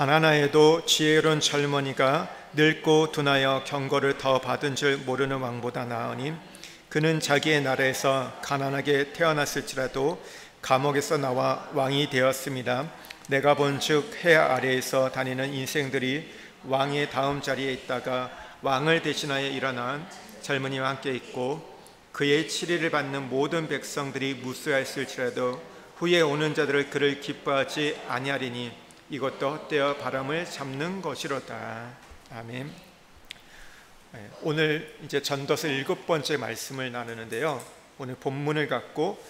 가나나에도 지혜로운 젊은이가 늙고 둔하여 경고를 더 받은 줄 모르는 왕보다 나으니 그는 자기의 나라에서 가난하게 태어났을지라도 감옥에서 나와 왕이 되었습니다. 내가 본즉 해 아래에서 다니는 인생들이 왕의 다음 자리에 있다가 왕을 대신하여 일어난 젊은이와 함께 있고 그의 치리를 받는 모든 백성들이 무수하였을지라도 후에 오는 자들을 그를 기뻐하지 아니하리니 이것도 헛되어 바람을 잡는 것이로다. 아멘. 오늘 이제 전도서 7번째 말씀을 나누는데요. 오늘 본문을 갖고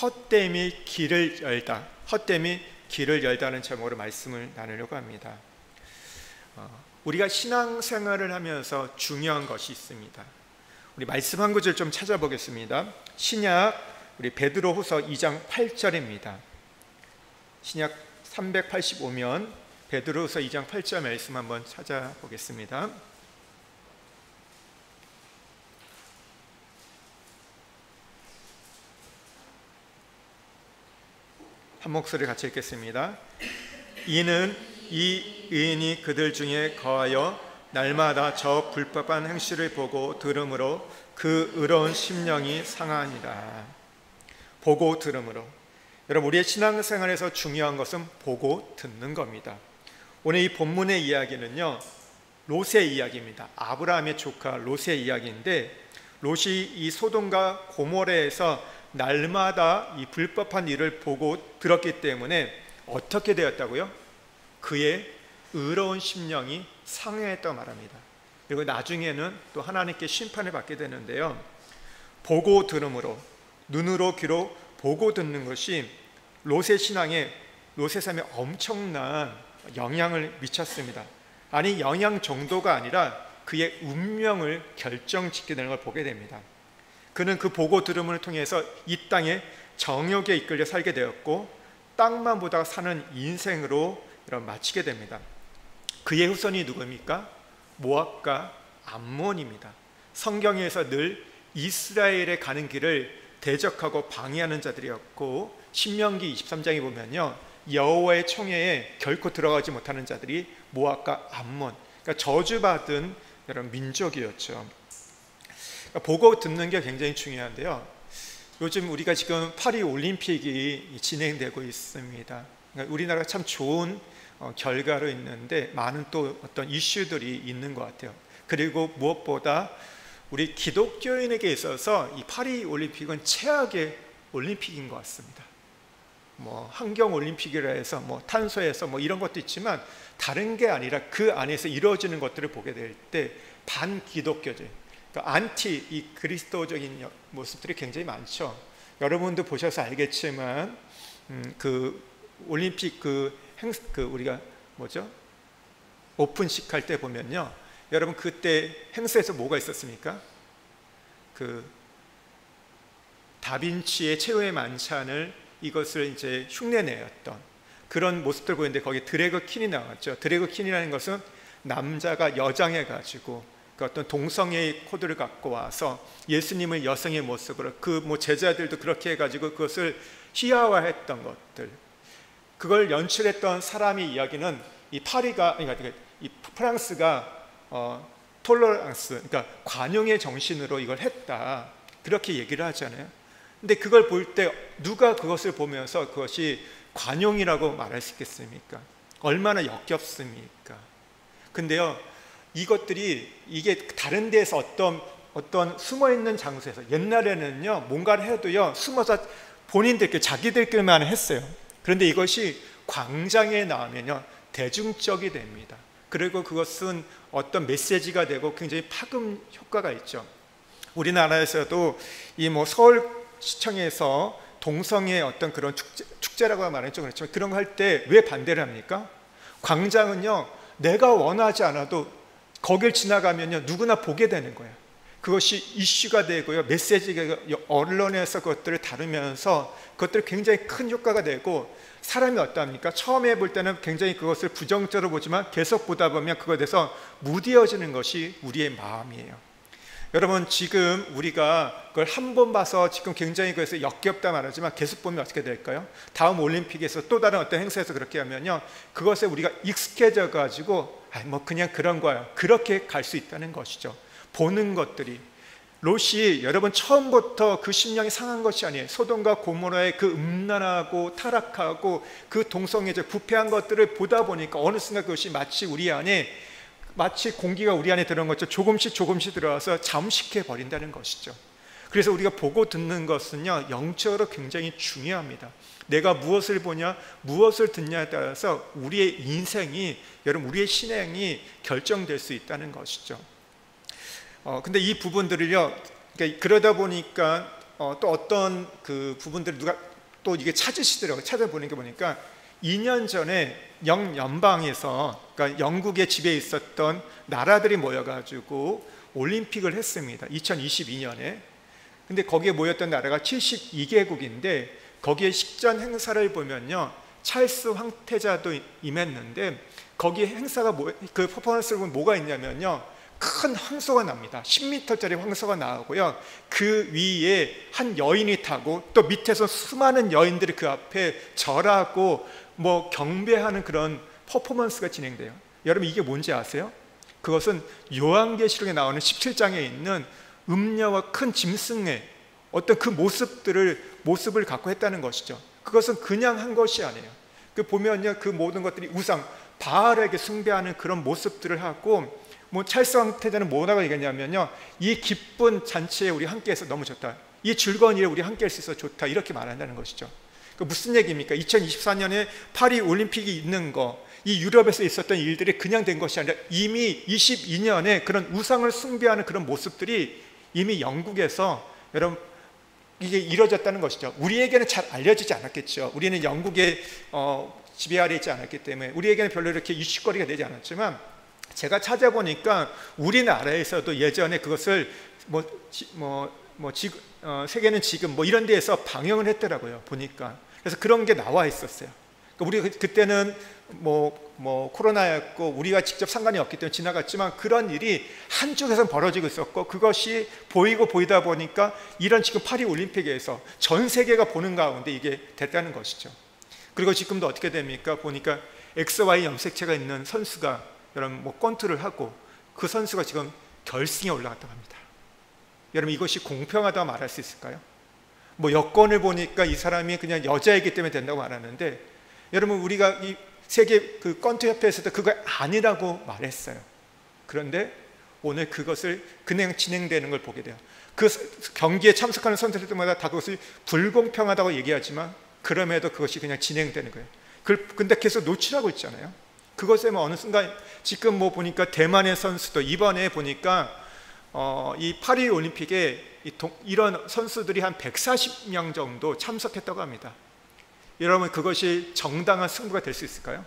헛됨이 길을 열다, 헛됨이 길을 열다는 제목으로 말씀을 나누려고 합니다. 우리가 신앙생활을 하면서 중요한 것이 있습니다. 우리 말씀 한 구절 좀 찾아보겠습니다. 신약 우리 베드로후서 2장 8절입니다. 신약 385면 베드로후서 2장 8절 말씀 한번 찾아보겠습니다. 한 목소리 같이 읽겠습니다. 이는 이 의인이 그들 중에 거하여 날마다 저 불법한 행실을 보고 들음으로 그 의로운 심령이 상하니라. 보고 들음으로. 여러분, 우리의 신앙생활에서 중요한 것은 보고 듣는 겁니다. 오늘 이 본문의 이야기는요, 롯의 이야기입니다. 아브라함의 조카 롯의 이야기인데, 롯이 이 소돔과 고모라에서 날마다 이 불법한 일을 보고 들었기 때문에 어떻게 되었다고요? 그의 의로운 심령이 상해했다고 말합니다. 그리고 나중에는 또 하나님께 심판을 받게 되는데요, 보고 들음으로, 눈으로 귀로 보고 듣는 것이 롯의 신앙에, 롯의 삶에 엄청난 영향을 미쳤습니다. 아니, 영향 정도가 아니라 그의 운명을 결정짓게 되는 걸 보게 됩니다. 그는 그 보고 들음을 통해서 이 땅에 정욕에 이끌려 살게 되었고 땅만 보다가 사는 인생으로 마치게 됩니다. 그의 후손이 누구입니까? 모압과 암몬입니다. 성경에서 늘 이스라엘에 가는 길을 대적하고 방해하는 자들이었고, 신명기 23장에 보면요, 여호와의 총회에 결코 들어가지 못하는 자들이 모압과 암몬, 그러니까 저주받은 여러 민족이었죠. 그러니까 보고 듣는 게 굉장히 중요한데요, 요즘 우리가 지금 파리 올림픽이 진행되고 있습니다. 그러니까 우리나라가 참 좋은 결과로 있는데 많은 또 어떤 이슈들이 있는 것 같아요. 그리고 무엇보다 우리 기독교인에게 있어서 이 파리 올림픽은 최악의 올림픽인 것 같습니다. 환경 올림픽이라 해서 탄소에서 이런 것도 있지만 다른 게 아니라 그 안에서 이루어지는 것들을 보게 될 때 반기독교적, 그러니까 안티 이 그리스도적인 모습들이 굉장히 많죠. 여러분도 보셔서 알겠지만 그 올림픽 우리가 오픈식 할 때 보면요, 여러분 그때 행사에서 뭐가 있었습니까? 그 다빈치의 최후의 만찬을 이것을 이제 흉내내었던 그런 모습들 보이는데, 거기 드래그 퀸이 나왔죠. 드래그 퀸이라는 것은 남자가 여장해 가지고 그 어떤 동성애의 코드를 갖고 와서 예수님을 여성의 모습으로, 제자들도 그렇게 해가지고 그것을 희화화했던 것들, 그걸 연출했던 사람의 이야기는 이 파리가, 그러니까 이 프랑스가 톨러랑스, 그러니까 관용의 정신으로 이걸 했다, 그렇게 얘기를 하잖아요. 근데 그걸 볼 때 누가 그것을 보면서 그것이 관용이라고 말할 수 있겠습니까? 얼마나 역겹습니까? 근데요, 이게 다른 데서 어떤 숨어있는 장소에서, 옛날에는요 뭔가를 해도요 숨어서 본인들끼리 자기들끼리만 했어요. 그런데 이것이 광장에 나오면요 대중적이 됩니다. 그리고 그것은 어떤 메시지가 되고 굉장히 파급 효과가 있죠. 우리나라에서도 서울시청에서 동성애 어떤 그런 축제라고 말했죠. 그렇지만 그런 거 할 때 왜 반대를 합니까? 광장은요 내가 원하지 않아도 거길 지나가면요 누구나 보게 되는 거예요. 그것이 이슈가 되고요, 메시지가, 언론에서 그것들을 다루면서 그것들이 굉장히 큰 효과가 되고, 사람이 어떠합니까? 처음에 볼 때는 굉장히 그것을 부정적으로 보지만 계속 보다 보면 그것에 대해서 무뎌지는 것이 우리의 마음이에요. 여러분, 지금 우리가 그걸 한 번 봐서 지금 굉장히 그래서 역겹다 말하지만 계속 보면 어떻게 될까요? 다음 올림픽에서 또 다른 어떤 행사에서 그렇게 하면요, 그것에 우리가 익숙해져 가지고 뭐 그냥 그런 거야, 그렇게 갈 수 있다는 것이죠. 보는 것들이, 롯이 여러분 처음부터 그 심령이 상한 것이 아니에요. 소돔과 고모라의 그 음란하고 타락하고 그 동성애적 부패한 것들을 보다 보니까 어느 순간 그것이 마치 우리 안에, 마치 공기가 우리 안에 들어온 것처럼 조금씩 들어와서 잠식해 버린다는 것이죠. 그래서 우리가 보고 듣는 것은요, 영적으로 굉장히 중요합니다. 내가 무엇을 보냐, 무엇을 듣냐에 따라서 우리의 인생이, 여러분 우리의 신앙이 결정될 수 있다는 것이죠. 근데 이 부분들을요, 그러다 보니까 또 어떤 그 부분들을 누가 또 이게 찾으시더라고요. 찾아보는 게 보니까 2년 전에 영연방에서, 그러니까 영국의 지배에 있었던 나라들이 모여가지고 올림픽을 했습니다. 2022년에. 근데 거기에 모였던 나라가 72개국인데 거기에 식전 행사를 보면요, 찰스 황태자도 임했는데 거기에 행사가 그 퍼포먼스를 보면 뭐가 있냐면요, 큰 황소가 납니다. 10m짜리 황소가 나오고요, 그 위에 한 여인이 타고 또 밑에서 수많은 여인들이 그 앞에 절하고 뭐 경배하는 그런 퍼포먼스가 진행돼요. 여러분, 이게 뭔지 아세요? 그것은 요한계시록에 나오는 17장에 있는 음녀와 큰 짐승의 어떤 그 모습을 갖고 했다는 것이죠. 그것은 그냥 한 것이 아니에요. 그 보면요, 그 모든 것들이 우상 바알에게 숭배하는 그런 모습들을 하고, 뭐 찰스 황태자는 뭐라고 얘기했냐면요, 이 기쁜 잔치에 우리 함께해서 너무 좋다, 이 즐거운 일에 우리 함께할 수 있어서 좋다, 이렇게 말한다는 것이죠. 그 무슨 얘기입니까? 2024년에 파리 올림픽이 있는 거, 이 유럽에서 있었던 일들이 그냥 된 것이 아니라 이미 22년에 그런 우상을 숭배하는 그런 모습들이 이미 영국에서 여러분 이게 이루어졌다는 것이죠. 우리에게는 잘 알려지지 않았겠죠. 우리는 영국의 지배 아래 있지 않았기 때문에 우리에게는 별로 이렇게 이슈거리가 되지 않았지만, 제가 찾아보니까 우리나라에서도 예전에 그것을 세계는 지금 뭐 이런 데에서 방영을 했더라고요, 보니까. 그래서 그런 게 나와 있었어요. 그러니까 우리 그때는 코로나였고 우리가 직접 상관이 없기 때문에 지나갔지만, 그런 일이 한쪽에서 벌어지고 있었고, 그것이 보이다 보니까 이런 지금 파리 올림픽에서 전 세계가 보는 가운데 이게 됐다는 것이죠. 그리고 지금도 어떻게 됩니까? 보니까 XY 염색체가 있는 선수가 여러분 권투를 하고 그 선수가 지금 결승에 올라갔다고 합니다. 여러분, 이것이 공평하다고 말할 수 있을까요? 여권을 보니까 이 사람이 그냥 여자이기 때문에 된다고 말하는데, 여러분 우리가 이 세계 그 권투협회에서도 그거 아니라고 말했어요. 그런데 오늘 그것을 그냥 진행되는 걸 보게 돼요. 그 경기에 참석하는 선수들마다 다 그것을 불공평하다고 얘기하지만 그럼에도 그것이 그냥 진행되는 거예요. 근데 계속 노출하고 있잖아요. 그것에 어느 순간 지금 보니까 대만의 선수도 이번에 보니까 이 파리 올림픽에 이런 선수들이 한 140명 정도 참석했다고 합니다. 여러분, 그것이 정당한 승부가 될 수 있을까요?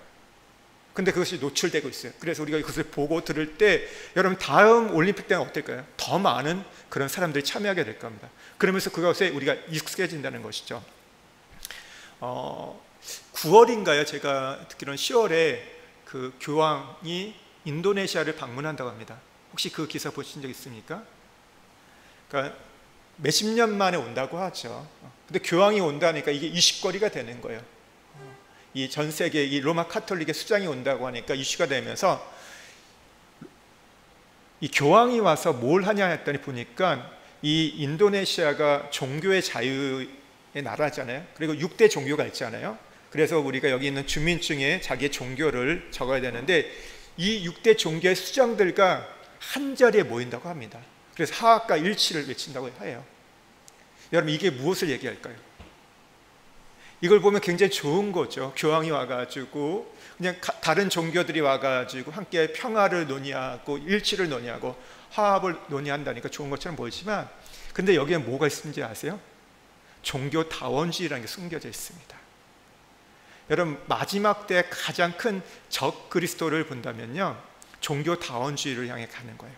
근데 그것이 노출되고 있어요. 그래서 우리가 그것을 보고 들을 때 여러분 다음 올림픽 때는 어떨까요? 더 많은 그런 사람들이 참여하게 될 겁니다. 그러면서 그것에 우리가 익숙해진다는 것이죠. 9월인가요? 제가 듣기로는 10월에 그 교황이 인도네시아를 방문한다고 합니다. 혹시 그 기사 보신 적 있습니까? 그러니까 몇십 년 만에 온다고 하죠. 근데 교황이 온다니까 이게 이슈거리가 되는 거예요. 이 전 세계 이 로마 카톨릭의 수장이 온다고 하니까 이슈가 되면서 이 교황이 와서 뭘 하냐 했더니 보니까 이 인도네시아가 종교의 자유의 나라잖아요. 그리고 6대 종교가 있잖아요. 그래서 우리가 여기 있는 주민증에 자기의 종교를 적어야 되는데, 이 6대 종교의 수장들과 한 자리에 모인다고 합니다. 그래서 화합과 일치를 외친다고 해요. 여러분, 이게 무엇을 얘기할까요? 이걸 보면 굉장히 좋은 거죠. 교황이 와가지고 그냥 다른 종교들이 와가지고 함께 평화를 논의하고 일치를 논의하고 화합을 논의한다니까 좋은 것처럼 보이지만, 근데 여기에 뭐가 있는지 아세요? 종교다원주의라는 게 숨겨져 있습니다. 여러분, 마지막 때 가장 큰 적 그리스도를 본다면요, 종교다원주의를 향해 가는 거예요.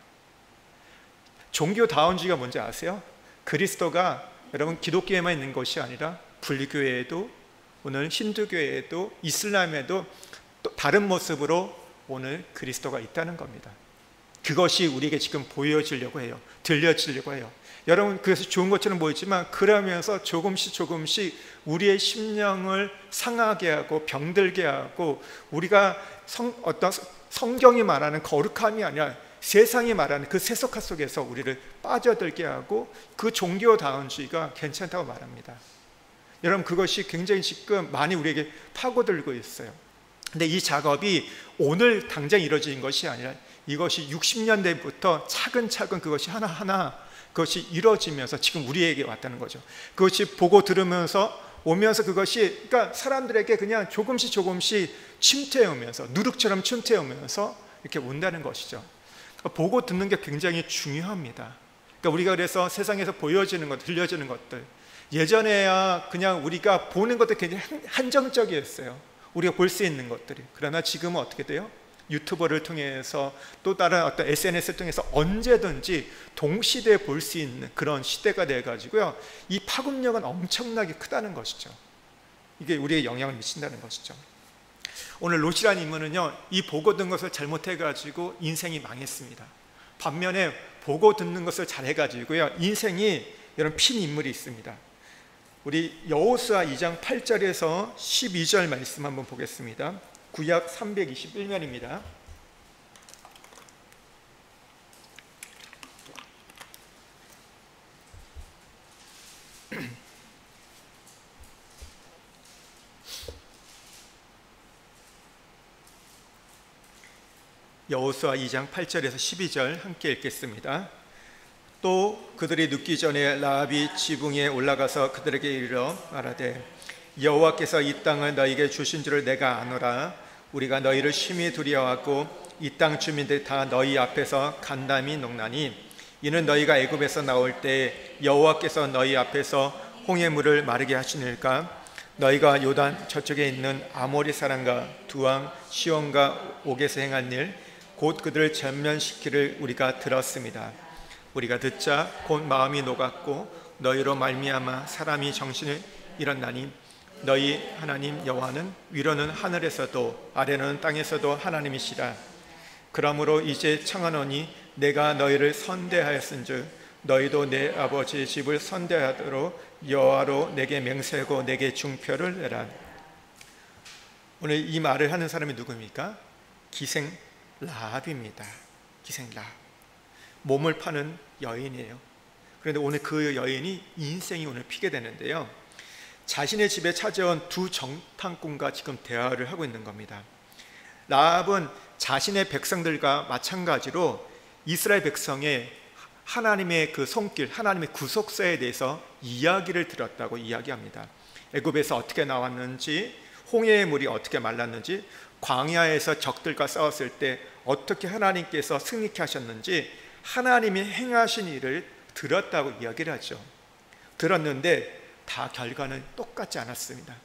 종교다원주의가 뭔지 아세요? 그리스도가 여러분 기독교에만 있는 것이 아니라 불교에도, 오늘 힌두교에도, 이슬람에도 또 다른 모습으로 오늘 그리스도가 있다는 겁니다. 그것이 우리에게 지금 보여지려고 해요. 들려지려고 해요. 여러분, 그래서 좋은 것처럼 보이지만 그러면서 조금씩 우리의 심령을 상하게 하고 병들게 하고, 우리가 어떤 성경이 말하는 거룩함이 아니라 세상이 말하는 그 세속화 속에서 우리를 빠져들게 하고, 그 종교다운주의가 괜찮다고 말합니다. 여러분, 그것이 굉장히 지금 많이 우리에게 파고들고 있어요. 근데 이 작업이 오늘 당장 이루어진 것이 아니라 이것이 60년대부터 차근차근 그것이 하나하나 그것이 이루어지면서 지금 우리에게 왔다는 거죠. 그것이 보고 들으면서 오면서 그것이, 그러니까 사람들에게 그냥 조금씩 침투해오면서, 누룩처럼 침투해오면서 이렇게 온다는 것이죠. 그러니까 보고 듣는 게 굉장히 중요합니다. 그러니까 우리가 그래서 세상에서 보여지는 것, 들려지는 것들, 예전에야 그냥 우리가 보는 것도 굉장히 한정적이었어요. 우리가 볼 수 있는 것들이. 그러나 지금은 어떻게 돼요? 유튜버를 통해서, 또 다른 어떤 SNS를 통해서 언제든지 동시대에 볼 수 있는 그런 시대가 돼가지고요, 이 파급력은 엄청나게 크다는 것이죠. 이게 우리에게 영향을 미친다는 것이죠. 오늘 롯이라는 인물은요, 이 보고 듣는 것을 잘못해가지고 인생이 망했습니다. 반면에 보고 듣는 것을 잘해가지고요, 인생이 이런 핀 인물이 있습니다. 우리 여호수아 2장 8절에서 12절 말씀 한번 보겠습니다. 구약 321면입니다. 여호수아 2장 8절에서 12절 함께 읽겠습니다. 또 그들이 눕기 전에 라합이 지붕에 올라가서 그들에게 이르러 말하되, 여호와께서 이 땅을 너희에게 주신 줄을 내가 아노라. 우리가 너희를 심히 두려워하고 이 땅 주민들이 다 너희 앞에서 간담이 녹나니, 이는 너희가 애굽에서 나올 때 여호와께서 너희 앞에서 홍해 물을 마르게 하시니까 너희가 요단 저쪽에 있는 아모리 사람과 두왕 시온과 옥에서 행한 일 곧 그들을 전면시키를 우리가 들었습니다. 우리가 듣자 곧 마음이 녹았고 너희로 말미암아 사람이 정신을 잃었나니, 너희 하나님 여호와는 위로는 하늘에서도 아래는 땅에서도 하나님이시라. 그러므로 이제 청하노니 내가 너희를 선대하였은즉 너희도 내 아버지의 집을 선대하도록 여호와로 내게 맹세하고 내게 중표를 내라. 오늘 이 말을 하는 사람이 누구입니까? 기생 라합입니다. 기생 라합, 몸을 파는 여인이에요. 그런데 오늘 그 여인이 인생이 오늘 피게 되는데요, 자신의 집에 찾아온 두 정탐꾼과 지금 대화를 하고 있는 겁니다. 라합은 자신의 백성들과 마찬가지로 이스라엘 백성의 하나님의 그 손길, 하나님의 구속사에 대해서 이야기를 들었다고 이야기합니다. 애굽에서 어떻게 나왔는지, 홍해의 물이 어떻게 말랐는지, 광야에서 적들과 싸웠을 때 어떻게 하나님께서 승리케 하셨는지, 하나님이 행하신 일을 들었다고 이야기를 하죠. 들었는데 다 결과는 똑같지 않았습니다.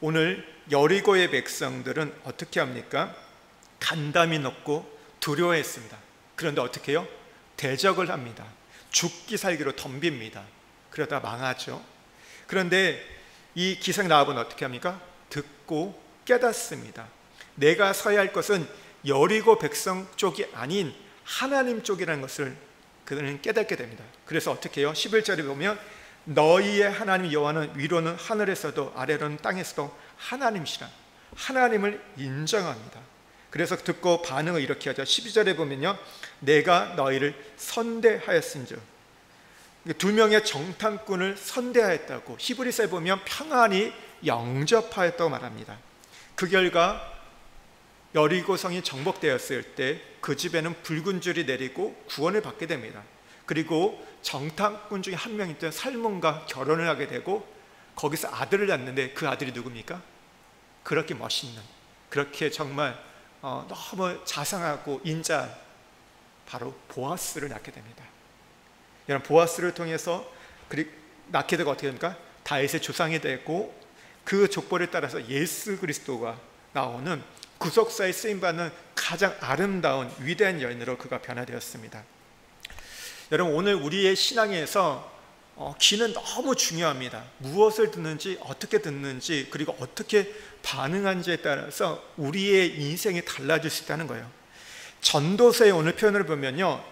오늘 여리고의 백성들은 어떻게 합니까? 간담이 높고 두려워했습니다. 그런데 어떻게 해요? 대적을 합니다. 죽기 살기로 덤빕니다. 그러다 망하죠. 그런데 이 기생 라합은 어떻게 합니까? 듣고 깨닫습니다. 내가 서야 할 것은 여리고 백성 쪽이 아닌 하나님 쪽이라는 것을 그들은 깨닫게 됩니다. 그래서 어떻게 해요? 11절에 보면 너희의 하나님 여호와는 위로는 하늘에서도 아래로는 땅에서도 하나님이시라. 하나님을 인정합니다. 그래서 듣고 반응을 이렇게 하죠. 12절에 보면요, 내가 너희를 선대하였은즉, 두 명의 정탐꾼을 선대하였다고, 히브리서에 보면 평안히 영접하였다고 말합니다. 그 결과 여리고성이 정복되었을 때 그 집에는 붉은 줄이 내리고 구원을 받게 됩니다. 그리고 정탐꾼 중에 한 명이던 살몬과 결혼을 하게 되고 거기서 아들을 낳는데, 그 아들이 누굽니까? 그렇게 멋있는, 그렇게 정말 너무 자상하고 인자한 바로 보아스를 낳게 됩니다. 여러분, 보아스를 통해서 낳게 되고 어떻게 됩니까? 다윗의 조상이 되고 그 족보를 따라서 예수 그리스도가 나오는 구속사에 쓰임받는 가장 아름다운 위대한 여인으로 그가 변화되었습니다. 여러분, 오늘 우리의 신앙에서 귀는 너무 중요합니다. 무엇을 듣는지, 어떻게 듣는지, 그리고 어떻게 반응하는지에 따라서 우리의 인생이 달라질 수 있다는 거예요. 전도서의 오늘 표현을 보면요,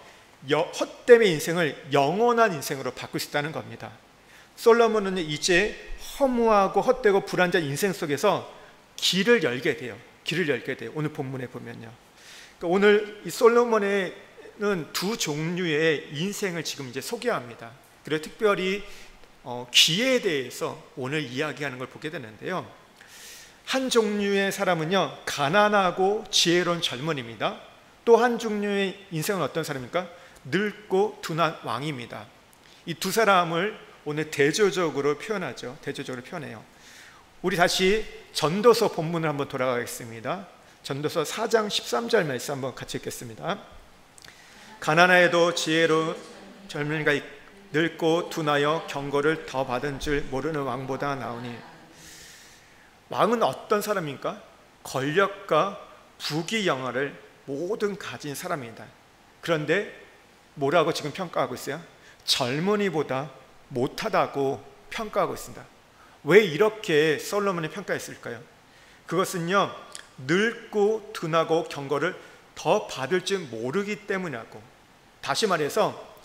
헛됨의 인생을 영원한 인생으로 바꿀 수 있다는 겁니다. 솔로몬은 이제 허무하고 헛되고 불안한 인생 속에서 길을 열게 돼요. 오늘 본문에 보면요. 그러니까 오늘 이 솔로몬은 두 종류의 인생을 지금 이제 소개합니다. 그리고 특별히 기회에 대해서 오늘 이야기하는 걸 보게 되는데요. 한 종류의 사람은요, 가난하고 지혜로운 젊은입니다. 또 한 종류의 인생은 어떤 사람입니까? 늙고 둔한 왕입니다. 이 두 사람을 오늘 대조적으로 표현해요. 우리 다시 전도서 본문을 한번 돌아가겠습니다. 전도서 4장 13절 말씀 한번 같이 읽겠습니다. 가난하여도 지혜로운 젊은이가 늙고 둔하여 경고를 더 받은 줄 모르는 왕보다 나으니. 왕은 어떤 사람입니까? 권력과 부귀영화를 모든 가진 사람입니다. 그런데 뭐라고 지금 평가하고 있어요? 젊은이보다 못하다고 평가하고 있습니다. 왜 이렇게 솔로몬이 평가했을까요? 그것은요, 늙고 둔하고 경고를 더 받을 줄 모르기 때문이라고. 다시 말해서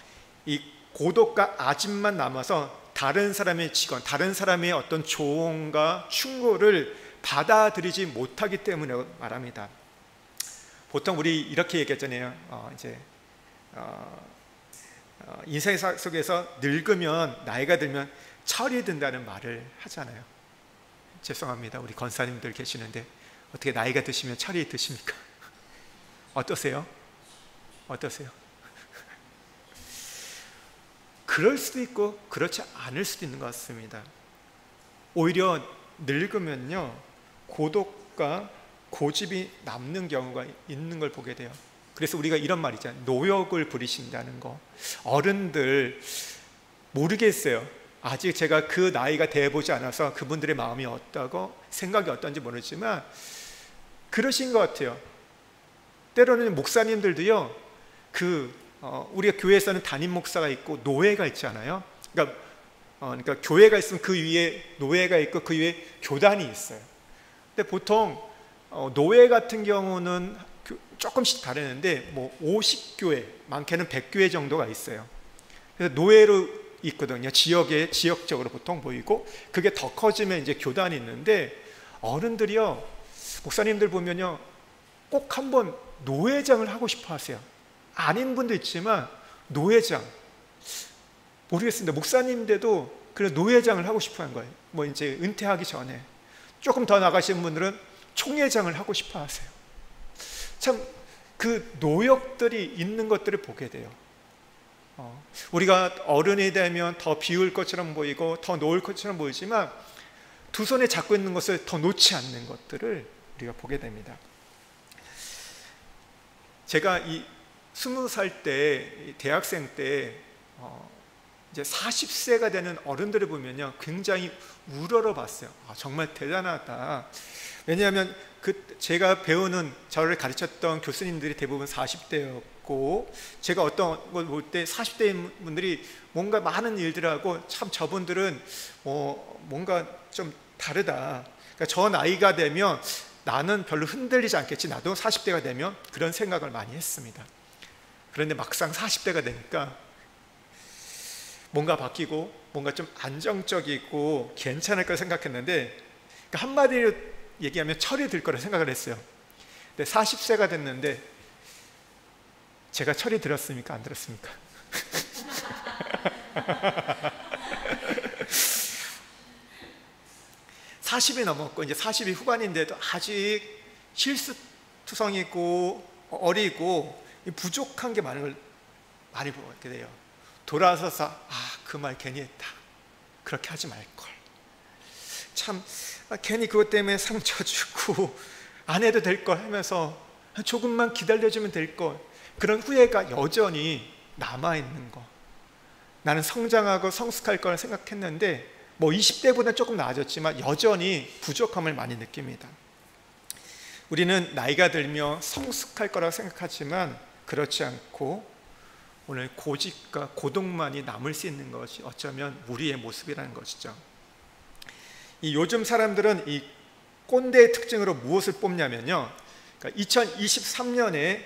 이 고독과 아집만 남아서 다른 사람의 직원, 다른 사람의 어떤 조언과 충고를 받아들이지 못하기 때문이라고 말합니다. 보통 우리 이렇게 얘기하잖아요. 인생 속에서 늙으면, 나이가 들면 철이 든다는 말을 하잖아요. 죄송합니다. 우리 권사님들 계시는데 어떻게 나이가 드시면 철이 드십니까? 어떠세요? 그럴 수도 있고 그렇지 않을 수도 있는 것 같습니다. 오히려 늙으면요, 고독과 고집이 남는 경우가 있는 걸 보게 돼요. 그래서 우리가 이런 말 있잖아요. 노역을 부리신다는 거. 어른들 모르겠어요. 아직 제가 그 나이가 돼보지 않아서 그분들의 마음이 어떠고 생각이 어떤지 모르지만 그러신 것 같아요. 때로는 목사님들도요, 우리가 교회에서는 담임 목사가 있고 노회가 있잖아요. 그러니까 교회가 있으면 그 위에 노회가 있고 그 위에 교단이 있어요. 근데 보통 노회 같은 경우는 조금씩 다르는데 50교회, 많게는 100교회 정도가 있어요. 그래서 노회로 있거든요. 지역적으로 보통 보이고, 그게 더 커지면 이제 교단이 있는데, 어른들이요, 목사님들 보면요, 꼭 한번 노회장을 하고 싶어 하세요. 아닌 분도 있지만 노회장, 모르겠습니다. 목사님인데도 그래 노회장을 하고 싶어 하는 거예요. 이제 은퇴하기 전에. 조금 더 나가신 분들은 총회장을 하고 싶어 하세요. 참 그 노역들이 있는 것들을 보게 돼요. 우리가 어른이 되면 더 비울 것처럼 보이고 더 놓을 것처럼 보이지만 두 손에 잡고 있는 것을 더 놓지 않는 것들을 우리가 보게 됩니다. 제가 이 20살 때, 대학생 때 이제 40세가 되는 어른들을 보면요, 굉장히 우러러 봤어요. 정말 대단하다. 왜냐하면 제가 배우는, 저를 가르쳤던 교수님들이 대부분 40대였고, 제가 어떤 걸 볼 때 40대인 분들이 뭔가 많은 일들하고, 참 저분들은 뭔가 좀 다르다. 그러니까 저 나이가 되면 나는 별로 흔들리지 않겠지, 나도 40대가 되면, 그런 생각을 많이 했습니다. 그런데 막상 40대가 되니까 뭔가 바뀌고 뭔가 좀 안정적이고 괜찮을 걸 생각했는데, 그러니까 한마디로 얘기하면 철이 들 거라 생각을 했어요. 근데 40세가 됐는데 제가 철이 들었습니까? 안 들었습니까? 40이 넘었고 이제 40이 후반인데도 아직 실수투성이고 어리고 부족한 게 많은 걸 많이 보게 돼요. 돌아서서 그 말 괜히 했다, 그렇게 하지 말걸, 참 괜히 그것 때문에 상처 주고 안 해도 될 걸 하면서 조금만 기다려주면 될 걸, 그런 후회가 여전히 남아있는 거. 나는 성장하고 성숙할 거라 생각했는데 20대보다 조금 나아졌지만 여전히 부족함을 많이 느낍니다. 우리는 나이가 들며 성숙할 거라고 생각하지만 그렇지 않고 오늘 고집과 고독만이 남을 수 있는 것이 어쩌면 우리의 모습이라는 것이죠. 이 요즘 사람들은 이 꼰대의 특징으로 무엇을 뽑냐면요, 그러니까 2023년에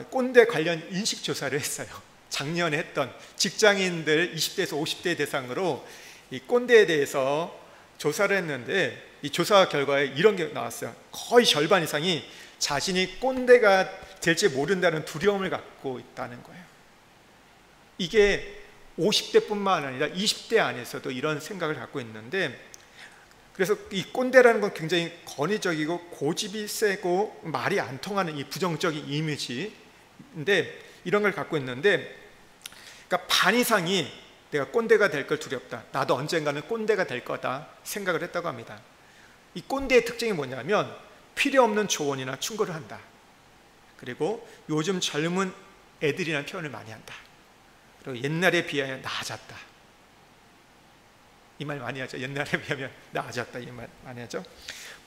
꼰대 관련 인식 조사를 했어요. 작년에 했던 직장인들 20대에서 50대 대상으로 이 꼰대에 대해서 조사를 했는데, 이 조사 결과에 이런 게 나왔어요. 거의 절반 이상이 자신이 꼰대가 될지 모른다는 두려움을 갖고 있다는 거예요. 이게 50대뿐만 아니라 20대 안에서도 이런 생각을 갖고 있는데, 그래서 이 꼰대라는 건 굉장히 권위적이고 고집이 세고 말이 안 통하는 이 부정적인 이미지인데, 이런 걸 갖고 있는데, 그러니까 반 이상이 내가 꼰대가 될 걸 두렵다, 나도 언젠가는 꼰대가 될 거다 생각을 했다고 합니다. 이 꼰대의 특징이 뭐냐면 필요 없는 조언이나 충고를 한다. 그리고 요즘 젊은 애들이라는 표현을 많이 한다. 그리고 옛날에 비하여 나아졌다, 이 말 많이 하죠. 옛날에 비하면 나아졌다, 이 말 많이 하죠.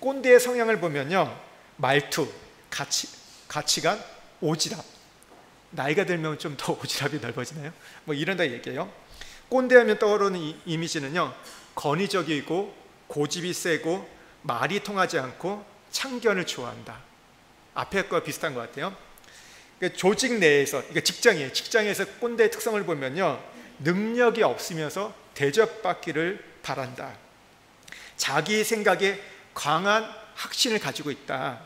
꼰대의 성향을 보면요, 말투, 가치관, 오지랖. 나이가 들면 좀 더 오지랖이 넓어지나요? 뭐 이런다 얘기해요. 꼰대하면 떠오르는 이미지는요, 권위적이고 고집이 세고 말이 통하지 않고 참견을 좋아한다. 앞에 거와 비슷한 것 같아요. 그러니까 조직 내에서, 그러니까 직장에서 꼰대의 특성을 보면요, 능력이 없으면서 대접받기를 바란다. 자기 생각에 강한 확신을 가지고 있다.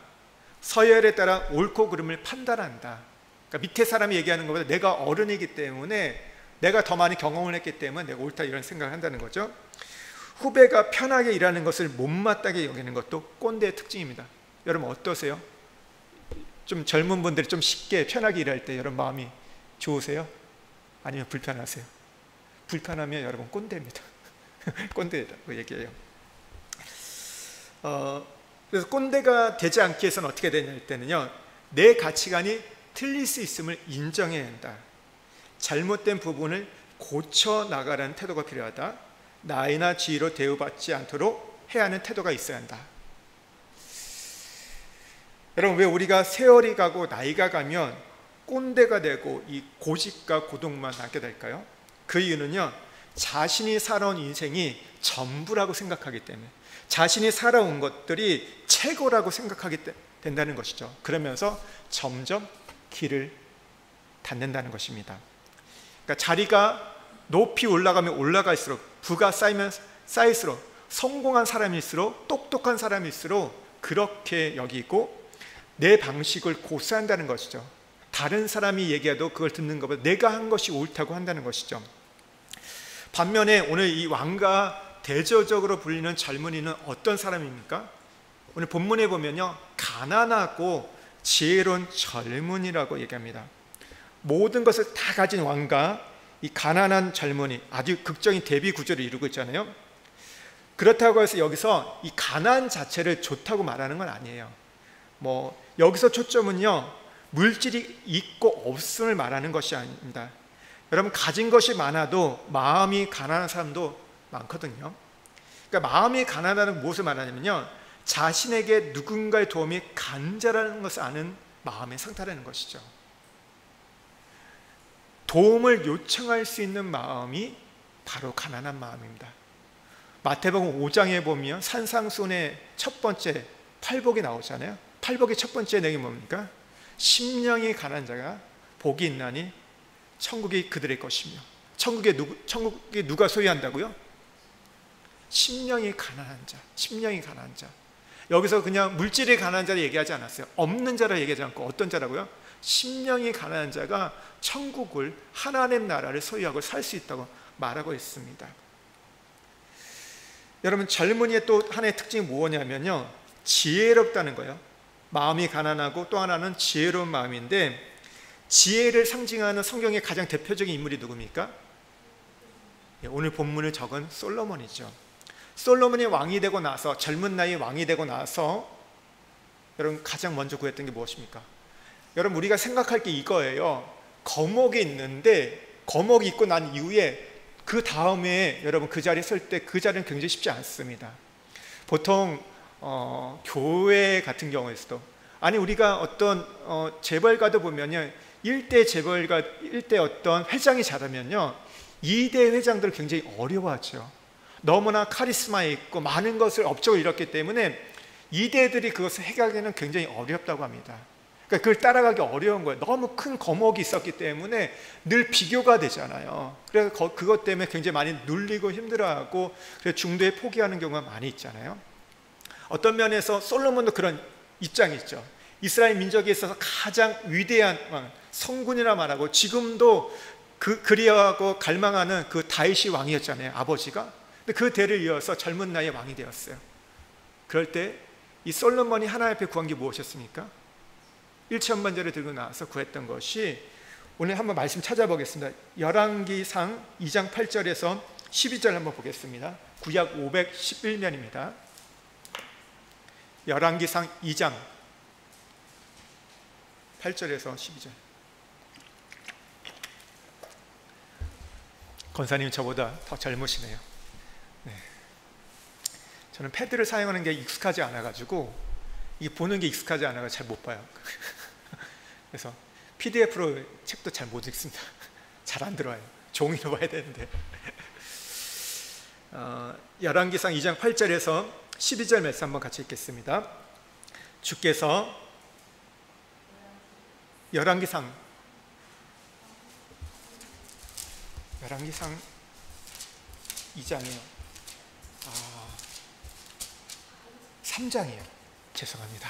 서열에 따라 옳고 그름을 판단한다. 그러니까 밑에 사람이 얘기하는 것보다 내가 어른이기 때문에, 내가 더 많이 경험을 했기 때문에 내가 옳다, 이런 생각을 한다는 거죠. 후배가 편하게 일하는 것을 못마땅하게 여기는 것도 꼰대의 특징입니다. 여러분 어떠세요? 좀 젊은 분들이 좀 쉽게 편하게 일할 때 여러분 마음이 좋으세요? 아니면 불편하세요? 불편하면 여러분 꼰대입니다. 꼰대라고 얘기해요. 그래서 꼰대가 되지 않기 위해서는 어떻게 되냐 할 때는요, 내 가치관이 틀릴 수 있음을 인정해야 한다. 잘못된 부분을 고쳐 나가라는 태도가 필요하다. 나이나 지위로 대우받지 않도록 해야 하는 태도가 있어야 한다. 여러분, 왜 우리가 세월이 가고 나이가 가면 꼰대가 되고 이 고집과 고독만 하게 될까요? 그 이유는요, 자신이 살아온 인생이 전부라고 생각하기 때문에, 자신이 살아온 것들이 최고라고 생각하게 된다는 것이죠. 그러면서 점점 길을 닫는다는 것입니다. 그러니까 자리가 높이 올라가면 올라갈수록, 부가 쌓이면 쌓일수록, 성공한 사람일수록, 똑똑한 사람일수록 그렇게 여기고 내 방식을 고수한다는 것이죠. 다른 사람이 얘기해도 그걸 듣는 것보다 내가 한 것이 옳다고 한다는 것이죠. 반면에 오늘 이 왕과 대조적으로 불리는 젊은이는 어떤 사람입니까? 오늘 본문에 보면요, 가난하고 지혜로운 젊은이라고 얘기합니다. 모든 것을 다 가진 왕과 이 가난한 젊은이, 아주 극적인 대비 구조를 이루고 있잖아요. 그렇다고 해서 여기서 이 가난 자체를 좋다고 말하는 건 아니에요. 뭐 여기서 초점은요, 물질이 있고 없음을 말하는 것이 아닙니다. 여러분, 가진 것이 많아도 마음이 가난한 사람도 많거든요. 그러니까 마음이 가난하다는 무엇을 말하냐면요, 자신에게 누군가의 도움이 간절한 것을 아는 마음의 상태라는 것이죠. 도움을 요청할 수 있는 마음이 바로 가난한 마음입니다. 마태복음 5장에 보면 산상수훈의 첫 번째 팔복이 나오잖아요. 팔복의 첫 번째 내용이 뭡니까? 심령이 가난한 자가 복이 있나니 천국이 그들의 것이며. 천국이 누가 소유한다고요? 심령이 가난한 자, 심령이 가난한 자. 여기서 그냥 물질이 가난한 자를 얘기하지 않았어요. 없는 자를 얘기하지 않고 어떤 자라고요? 심령이 가난한 자가 천국을, 하나님 나라를 소유하고 살 수 있다고 말하고 있습니다. 여러분, 젊은이의 또 하나의 특징이 뭐냐면요, 지혜롭다는 거예요. 마음이 가난하고 또 하나는 지혜로운 마음인데, 지혜를 상징하는 성경의 가장 대표적인 인물이 누굽니까? 오늘 본문을 적은 솔로몬이죠. 솔로몬이 왕이 되고 나서, 젊은 나이에 왕이 되고 나서 여러분 가장 먼저 구했던 게 무엇입니까? 여러분, 우리가 생각할 게 이거예요. 거목이 있는데, 거목이 있고 난 이후에 그 다음에 여러분 그 자리에 설 때 그 자리는 굉장히 쉽지 않습니다. 보통 교회 같은 경우에서도, 아니 우리가 어떤 재벌가도 보면요, 1대 재벌가, 1대 어떤 회장이 자라면요, 2대 회장들을 굉장히 어려워하죠. 너무나 카리스마 있고 많은 것을 업적을 이뤘기 때문에 2대들이 그것을 해가기는 굉장히 어렵다고 합니다. 그러니까 그걸 따라가기 어려운 거예요. 너무 큰 거목이 있었기 때문에 늘 비교가 되잖아요. 그래서 그것 때문에 굉장히 많이 눌리고 힘들어하고 그래서 중도에 포기하는 경우가 많이 있잖아요. 어떤 면에서 솔로몬도 그런 입장이 있죠. 이스라엘 민족에 있어서 가장 위대한 왕, 성군이라 말하고 지금도 그리워하고 갈망하는 그 다윗이 왕이었잖아요, 아버지가. 근데 그 대를 이어서 젊은 나이에 왕이 되었어요. 그럴 때 이 솔로몬이 하나님 앞에 구한 게 무엇이었습니까? 1천만절을 들고 나와서 구했던 것이, 오늘 한번 말씀 찾아보겠습니다. 열왕기상 2장 8절에서 12절 한번 보겠습니다. 구약 511면입니다. 열왕기상 2장 8절에서 12절. 권사님 저보다 더 젊으시네요. 네. 저는 패드를 사용하는 게 익숙하지 않아가지고, 이 보는 게 익숙하지 않아서 잘 못 봐요. 그래서 PDF로 책도 잘 못 읽습니다. 잘 안 들어와요. 종이로 봐야 되는데. 열왕기상 2장 8절에서 12절 말씀 한번 같이 읽겠습니다. 주께서 열왕기상 2장이요. 3장이에요. 죄송합니다.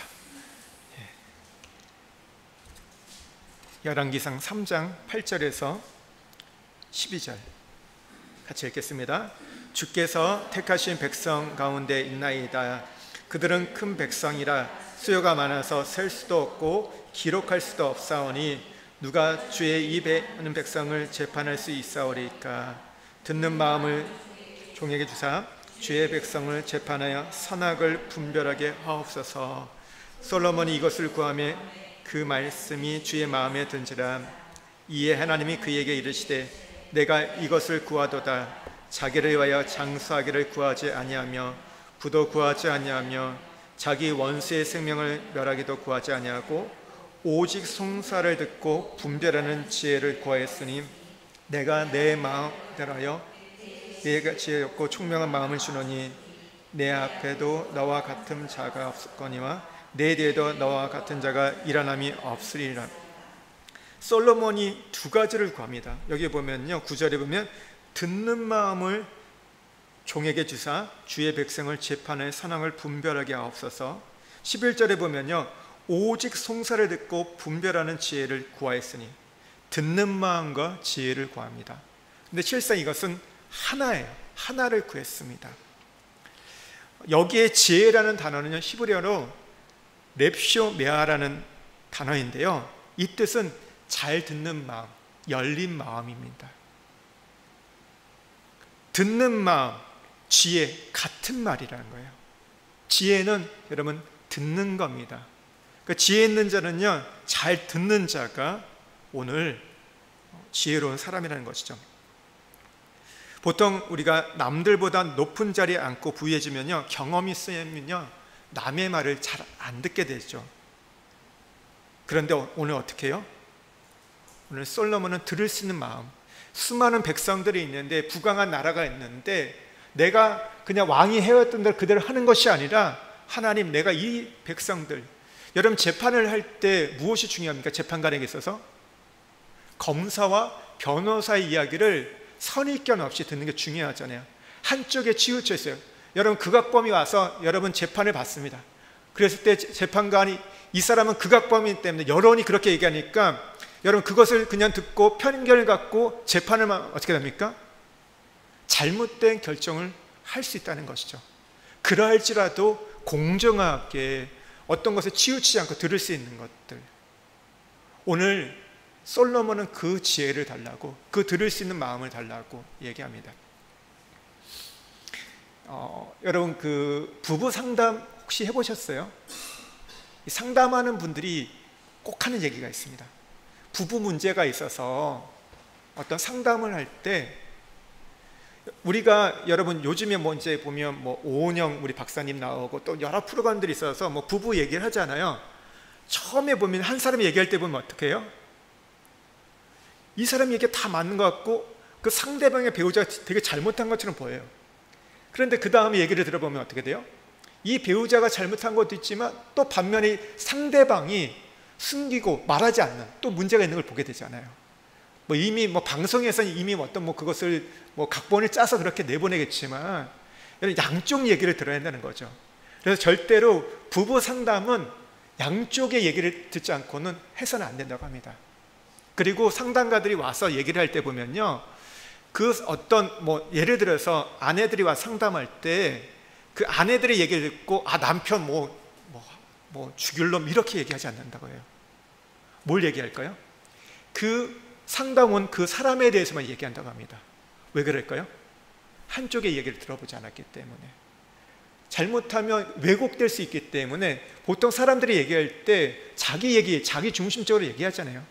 열왕기상 3장 8절에서 12절 같이 읽겠습니다. 주께서 택하신 백성 가운데 있나이다. 그들은 큰 백성이라 수요가 많아서 셀 수도 없고 기록할 수도 없사오니 누가 주의 입에 하는 백성을 재판할 수 있사오리까. 듣는 마음을 종에게 주사 주의 백성을 재판하여 선악을 분별하게 하옵소서. 솔로몬이 이것을 구하며 그 말씀이 주의 마음에 든지라. 이에 하나님이 그에게 이르시되 내가 이것을 구하도다. 자기를 위하여 장수하기를 구하지 아니하며 부도 구하지 아니하며 자기 원수의 생명을 멸하기도 구하지 아니하고 오직 송사를 듣고 분별하는 지혜를 구하였으니 내가 내 마음대로 하여 내가 지혜롭고 총명한 마음을 주노니 내 앞에도 너와 같은 자가 없거니와 내 뒤에도 너와 같은 자가 일어남이 없으리라. 솔로몬이 두 가지를 구합니다. 여기 보면요, 9절에 보면 듣는 마음을 종에게 주사 주의 백성을 재판해 선악을 분별하게 하옵소서. 11절에 보면요, 오직 송사를 듣고 분별하는 지혜를 구하였으니, 듣는 마음과 지혜를 구합니다. 근데 실상 이것은 하나예요. 하나를 구했습니다. 여기에 지혜라는 단어는요, 히브리어로 렙쇼메아라는 단어인데요, 이 뜻은 잘 듣는 마음, 열린 마음입니다. 듣는 마음, 지혜, 같은 말이라는 거예요. 지혜는 여러분 듣는 겁니다. 그 지혜 있는 자는요, 잘 듣는 자가 오늘 지혜로운 사람이라는 것이죠. 보통 우리가 남들보다 높은 자리에 앉고 부유해지면요, 경험이 쌓이면요, 남의 말을 잘 안 듣게 되죠. 그런데 오늘 어떻게 해요? 오늘 솔로몬은 들을 수 있는 마음, 수많은 백성들이 있는데, 부강한 나라가 있는데 내가 그냥 왕이 해왔던 대로 그대로 하는 것이 아니라, 하나님, 내가 이 백성들, 여러분 재판을 할 때 무엇이 중요합니까? 재판관에게 있어서 검사와 변호사의 이야기를 선입견 없이 듣는 게 중요하잖아요. 한쪽에 치우쳐 있어요. 여러분 극악범이 와서 여러분 재판을 받습니다. 그랬을 때 재판관이 이 사람은 극악범이기 때문에 여론이 그렇게 얘기하니까 여러분 그것을 그냥 듣고 편견을 갖고 재판을 어떻게 됩니까? 잘못된 결정을 할 수 있다는 것이죠. 그러할지라도 공정하게 어떤 것에 치우치지 않고 들을 수 있는 것들, 오늘 솔로몬은 그 지혜를 달라고, 그 들을 수 있는 마음을 달라고 얘기합니다. 여러분 그 부부 상담 혹시 해보셨어요? 상담하는 분들이 꼭 하는 얘기가 있습니다. 부부 문제가 있어서 어떤 상담을 할 때, 우리가 여러분 요즘에 뭐 이제 보면 뭐 오은영 우리 박사님 나오고 또 여러 프로그램들이 있어서 뭐 부부 얘기를 하잖아요. 처음에 보면 한 사람이 얘기할 때 보면 어떻게 해요? 이 사람 얘기가 다 맞는 것 같고 그 상대방의 배우자가 되게 잘못한 것처럼 보여요. 그런데 그 다음에 얘기를 들어보면 어떻게 돼요? 이 배우자가 잘못한 것도 있지만 또 반면에 상대방이 숨기고 말하지 않는 또 문제가 있는 걸 보게 되잖아요. 이미 방송에서는 이미 어떤 그것을 각본을 짜서 그렇게 내보내겠지만 양쪽 얘기를 들어야 한다는 거죠. 그래서 절대로 부부 상담은 양쪽의 얘기를 듣지 않고는 해서는 안 된다고 합니다. 그리고 상담가들이 와서 얘기를 할 때 보면요, 그 어떤 예를 들어서 아내들이 와서 상담할 때 그 아내들의 얘기를 듣고 남편 죽일 놈 이렇게 얘기하지 않는다고 해요. 뭘 얘기할까요? 그 상담은 그 사람에 대해서만 얘기한다고 합니다. 왜 그럴까요? 한쪽의 얘기를 들어보지 않았기 때문에. 잘못하면 왜곡될 수 있기 때문에 보통 사람들이 얘기할 때 자기 얘기, 자기 중심적으로 얘기하잖아요.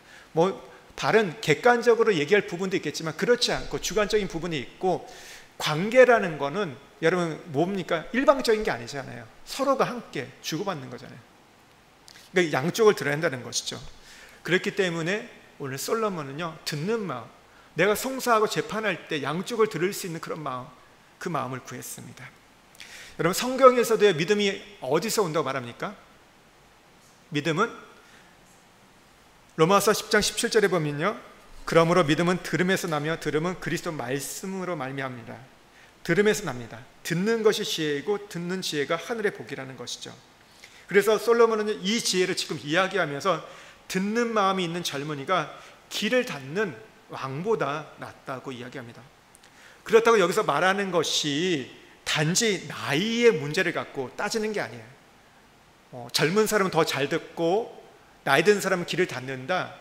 다른 객관적으로 얘기할 부분도 있겠지만 그렇지 않고 주관적인 부분이 있고, 관계라는 거는 여러분 뭡니까? 일방적인 게 아니잖아요. 서로가 함께 주고받는 거잖아요. 그러니까 양쪽을 들어야 한다는 것이죠. 그렇기 때문에 오늘 솔로몬은요, 듣는 마음, 내가 송사하고 재판할 때 양쪽을 들을 수 있는 그런 마음, 그 마음을 구했습니다. 여러분 성경에서도 믿음이 어디서 온다고 말합니까? 믿음은 로마서 10장 17절에 보면요, 그러므로 믿음은 들음에서 나며 들음은 그리스도 말씀으로 말미암니다. 들음에서 납니다. 듣는 것이 지혜이고 듣는 지혜가 하늘의 복이라는 것이죠. 그래서 솔로몬은 이 지혜를 지금 이야기하면서 듣는 마음이 있는 젊은이가 길을 닫는 왕보다 낫다고 이야기합니다. 그렇다고 여기서 말하는 것이 단지 나이의 문제를 갖고 따지는 게 아니에요. 젊은 사람은 더 잘 듣고 나이 든 사람은 길을 닫는다.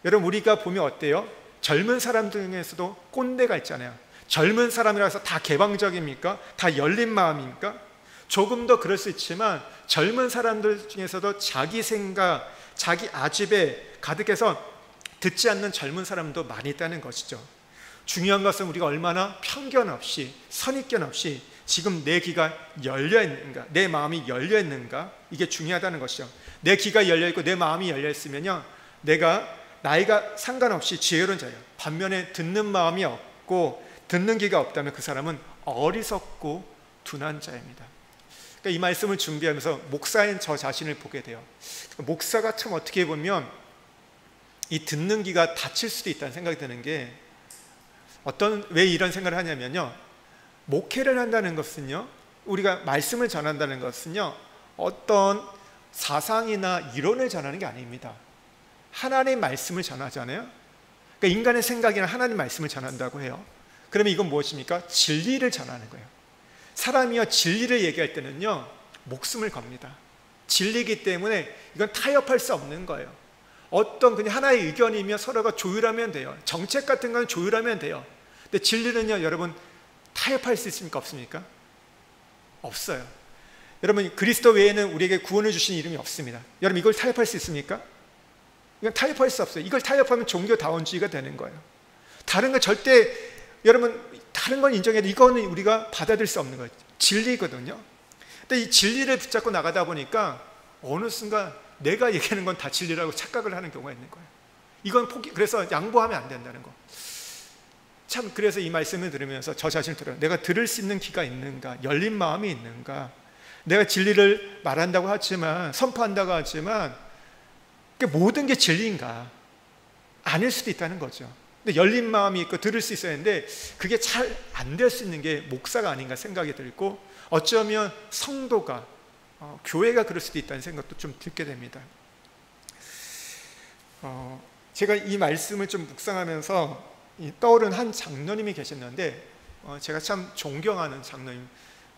여러분 우리가 보면 어때요? 젊은 사람 중에서도 꼰대가 있잖아요. 젊은 사람이라서 다 개방적입니까? 다 열린 마음입니까? 조금 더 그럴 수 있지만 젊은 사람들 중에서도 자기 생각, 자기 아집에 가득해서 듣지 않는 젊은 사람도 많이 있다는 것이죠. 중요한 것은 우리가 얼마나 편견 없이, 선입견 없이 지금 내 귀가 열려 있는가, 내 마음이 열려 있는가, 이게 중요하다는 것이죠. 내 귀가 열려 있고 내 마음이 열려 있으면요, 내가 나이가 상관없이 지혜로운 자예요. 반면에 듣는 마음이 없고 듣는 귀가 없다면 그 사람은 어리석고 둔한 자입니다. 그러니까 이 말씀을 준비하면서 목사인 저 자신을 보게 돼요. 목사가 참 어떻게 보면 이 듣는 귀가 닫힐 수도 있다는 생각이 드는 게, 왜 이런 생각을 하냐면요, 목회를 한다는 것은요, 우리가 말씀을 전한다는 것은요, 어떤 사상이나 이론을 전하는 게 아닙니다. 하나님의 말씀을 전하잖아요. 그러니까 인간의 생각이나 하나님 말씀을 전한다고 해요. 그러면 이건 무엇입니까? 진리를 전하는 거예요. 사람이요, 진리를 얘기할 때는요, 목숨을 겁니다. 진리이기 때문에 이건 타협할 수 없는 거예요. 어떤 그냥 하나의 의견이며 서로가 조율하면 돼요. 정책 같은 건 조율하면 돼요. 근데 진리는요, 여러분 타협할 수 있습니까? 없습니까? 없어요. 여러분 그리스도 외에는 우리에게 구원을 주신 이름이 없습니다. 여러분 이걸 타협할 수 있습니까? 이건 타협할 수 없어요. 이걸 타협하면 종교다원주의가 되는 거예요. 다른 건 절대, 여러분 다른 건 인정해도 이거는 우리가 받아들일 수 없는 거예요. 진리거든요. 근데 이 진리를 붙잡고 나가다 보니까 어느 순간 내가 얘기하는 건 다 진리라고 착각을 하는 경우가 있는 거예요. 이건 그래서 양보하면 안 된다는 거. 참, 그래서 이 말씀을 들으면서 저 자신을 들어요. 내가 들을 수 있는 귀가 있는가? 열린 마음이 있는가? 내가 진리를 말한다고 하지만, 선포한다고 하지만 모든 게 진리인가? 아닐 수도 있다는 거죠. 근데 열린 마음이 있고 들을 수 있어야 하는데 그게 잘 안 될 수 있는 게 목사가 아닌가 생각이 들고, 어쩌면 성도가, 교회가 그럴 수도 있다는 생각도 좀 들게 됩니다. 제가 이 말씀을 좀 묵상하면서 떠오른 한 장로님이 계셨는데, 제가 참 존경하는 장로님,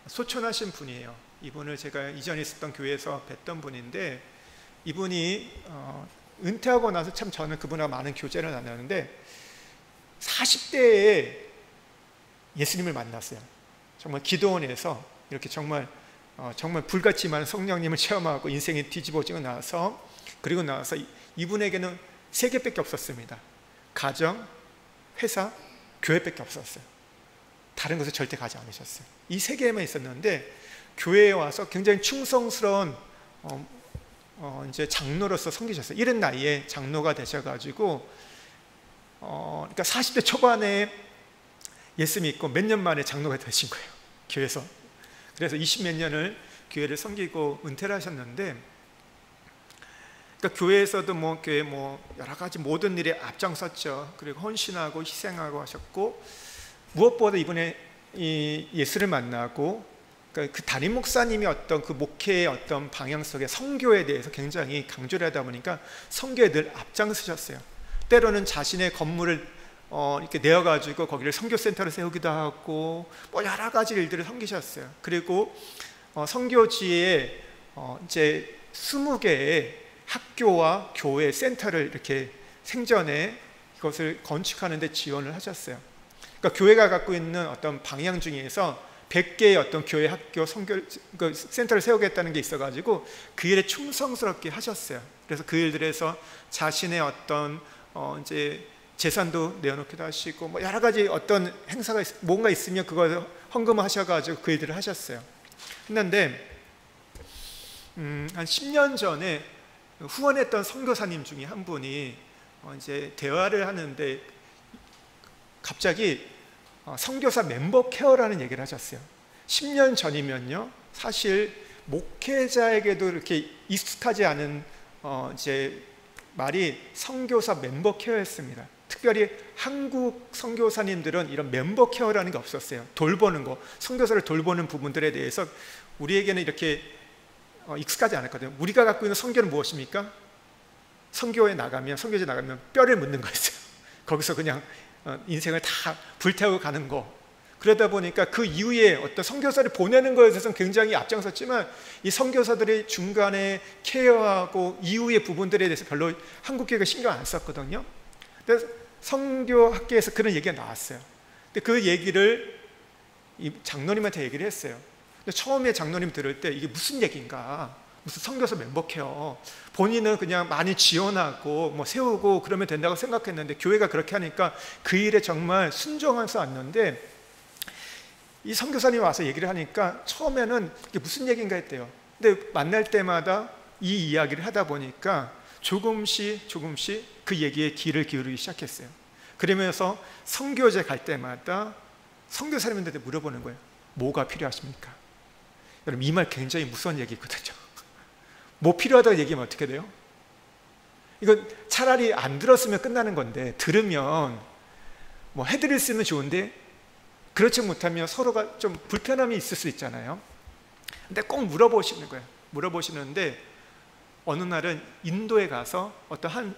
소천하신 분이에요. 이분을 제가 이전에 있었던 교회에서 뵀던 분인데, 이분이 은퇴하고 나서 참 저는 그분하고 많은 교제를 나눴는데 40대에 예수님을 만났어요. 정말 기도원에서 이렇게 정말 불같이 많은 성령님을 체험하고 인생이 뒤집어지고 나서, 그리고 나서 이분에게는 세 개밖에 없었습니다. 가정, 회사, 교회밖에 없었어요. 다른 것을 절대 가지 않으셨어요. 이 세 개만 있었는데 교회에 와서 굉장히 충성스러운 이제 장로로서 섬기셨어요. 이른 나이에 장로가 되셔가지고 그러니까 40대 초반에 예수 믿고 몇 년 만에 장로가 되신 거예요, 교회에서. 그래서 20몇 년을 교회를 섬기고 은퇴를 하셨는데, 그러니까 교회에서도 교회 여러 가지 모든 일에 앞장섰죠. 그리고 헌신하고 희생하고 하셨고, 무엇보다 이번에 이 예수를 만나고 그러니까 그 담임 목사님이 어떤 그 목회의 어떤 방향 속에 선교에 대해서 굉장히 강조를 하다 보니까 선교에 늘 앞장서셨어요. 때로는 자신의 건물을 이렇게 내어가지고 거기를 선교센터를 세우기도 하고 여러 가지 일들을 섬기셨어요. 그리고 선교지에 이제 20개의 학교와 교회 센터를 이렇게 생전에 이것을 건축하는 데 지원을 하셨어요. 그러니까 교회가 갖고 있는 어떤 방향 중에서 100개의 어떤 교회 학교 센터를 세우겠다는 게 있어가지고 그 일에 충성스럽게 하셨어요. 그래서 그 일들에서 자신의 어떤 이제 재산도 내어놓기도 하시고 여러 가지 어떤 행사가 뭔가 있으면 그걸 헌금하셔가지고 그 일들을 하셨어요. 했는데 한 10년 전에 후원했던 선교사님 중에 한 분이 이제 대화를 하는데 갑자기 선교사 멤버 케어라는 얘기를 하셨어요. 10년 전이면요, 사실 목회자에게도 이렇게 익숙하지 않은 이제 말이 선교사 멤버 케어였습니다. 특별히 한국 선교사님들은 이런 멤버 케어라는 게 없었어요. 돌보는 거, 선교사를 돌보는 부분들에 대해서 우리에게는 이렇게 익숙하지 않았거든요. 우리가 갖고 있는 선교는 무엇입니까? 선교에 나가면, 선교지에 나가면 뼈를 묻는 거였어요. 거기서 그냥 인생을 다 불태우고 가는 거. 그러다 보니까 그 이후에 어떤 선교사를 보내는 것에 대해서는 굉장히 앞장섰지만 이 선교사들이 중간에 케어하고 이후의 부분들에 대해서 별로 한국교회가 신경 안 썼거든요. 그래서 선교학계에서 그런 얘기가 나왔어요. 근데 그 얘기를 이 장로님한테 얘기를 했어요. 근데 처음에 장로님 들을 때 이게 무슨 얘기인가, 무슨 선교사 멤버 케어, 본인은 그냥 많이 지원하고 세우고 그러면 된다고 생각했는데 교회가 그렇게 하니까 그 일에 정말 순종해서 왔는데, 이 선교사님이 와서 얘기를 하니까 처음에는 이게 무슨 얘기인가 했대요. 근데 만날 때마다 이 이야기를 하다 보니까 조금씩 그 얘기에 귀를 기울이기 시작했어요. 그러면서 선교제 갈 때마다 선교사님들한테 물어보는 거예요. 뭐가 필요하십니까? 여러분, 이 말 굉장히 무서운 얘기거든요. 뭐 필요하다고 얘기하면 어떻게 돼요? 이건 차라리 안 들었으면 끝나는 건데, 들으면 해드릴 수 있으면 좋은데 그렇지 못하면 서로가 좀 불편함이 있을 수 있잖아요. 근데 꼭 물어보시는 거예요. 물어보시는데 어느 날은 인도에 가서 어떤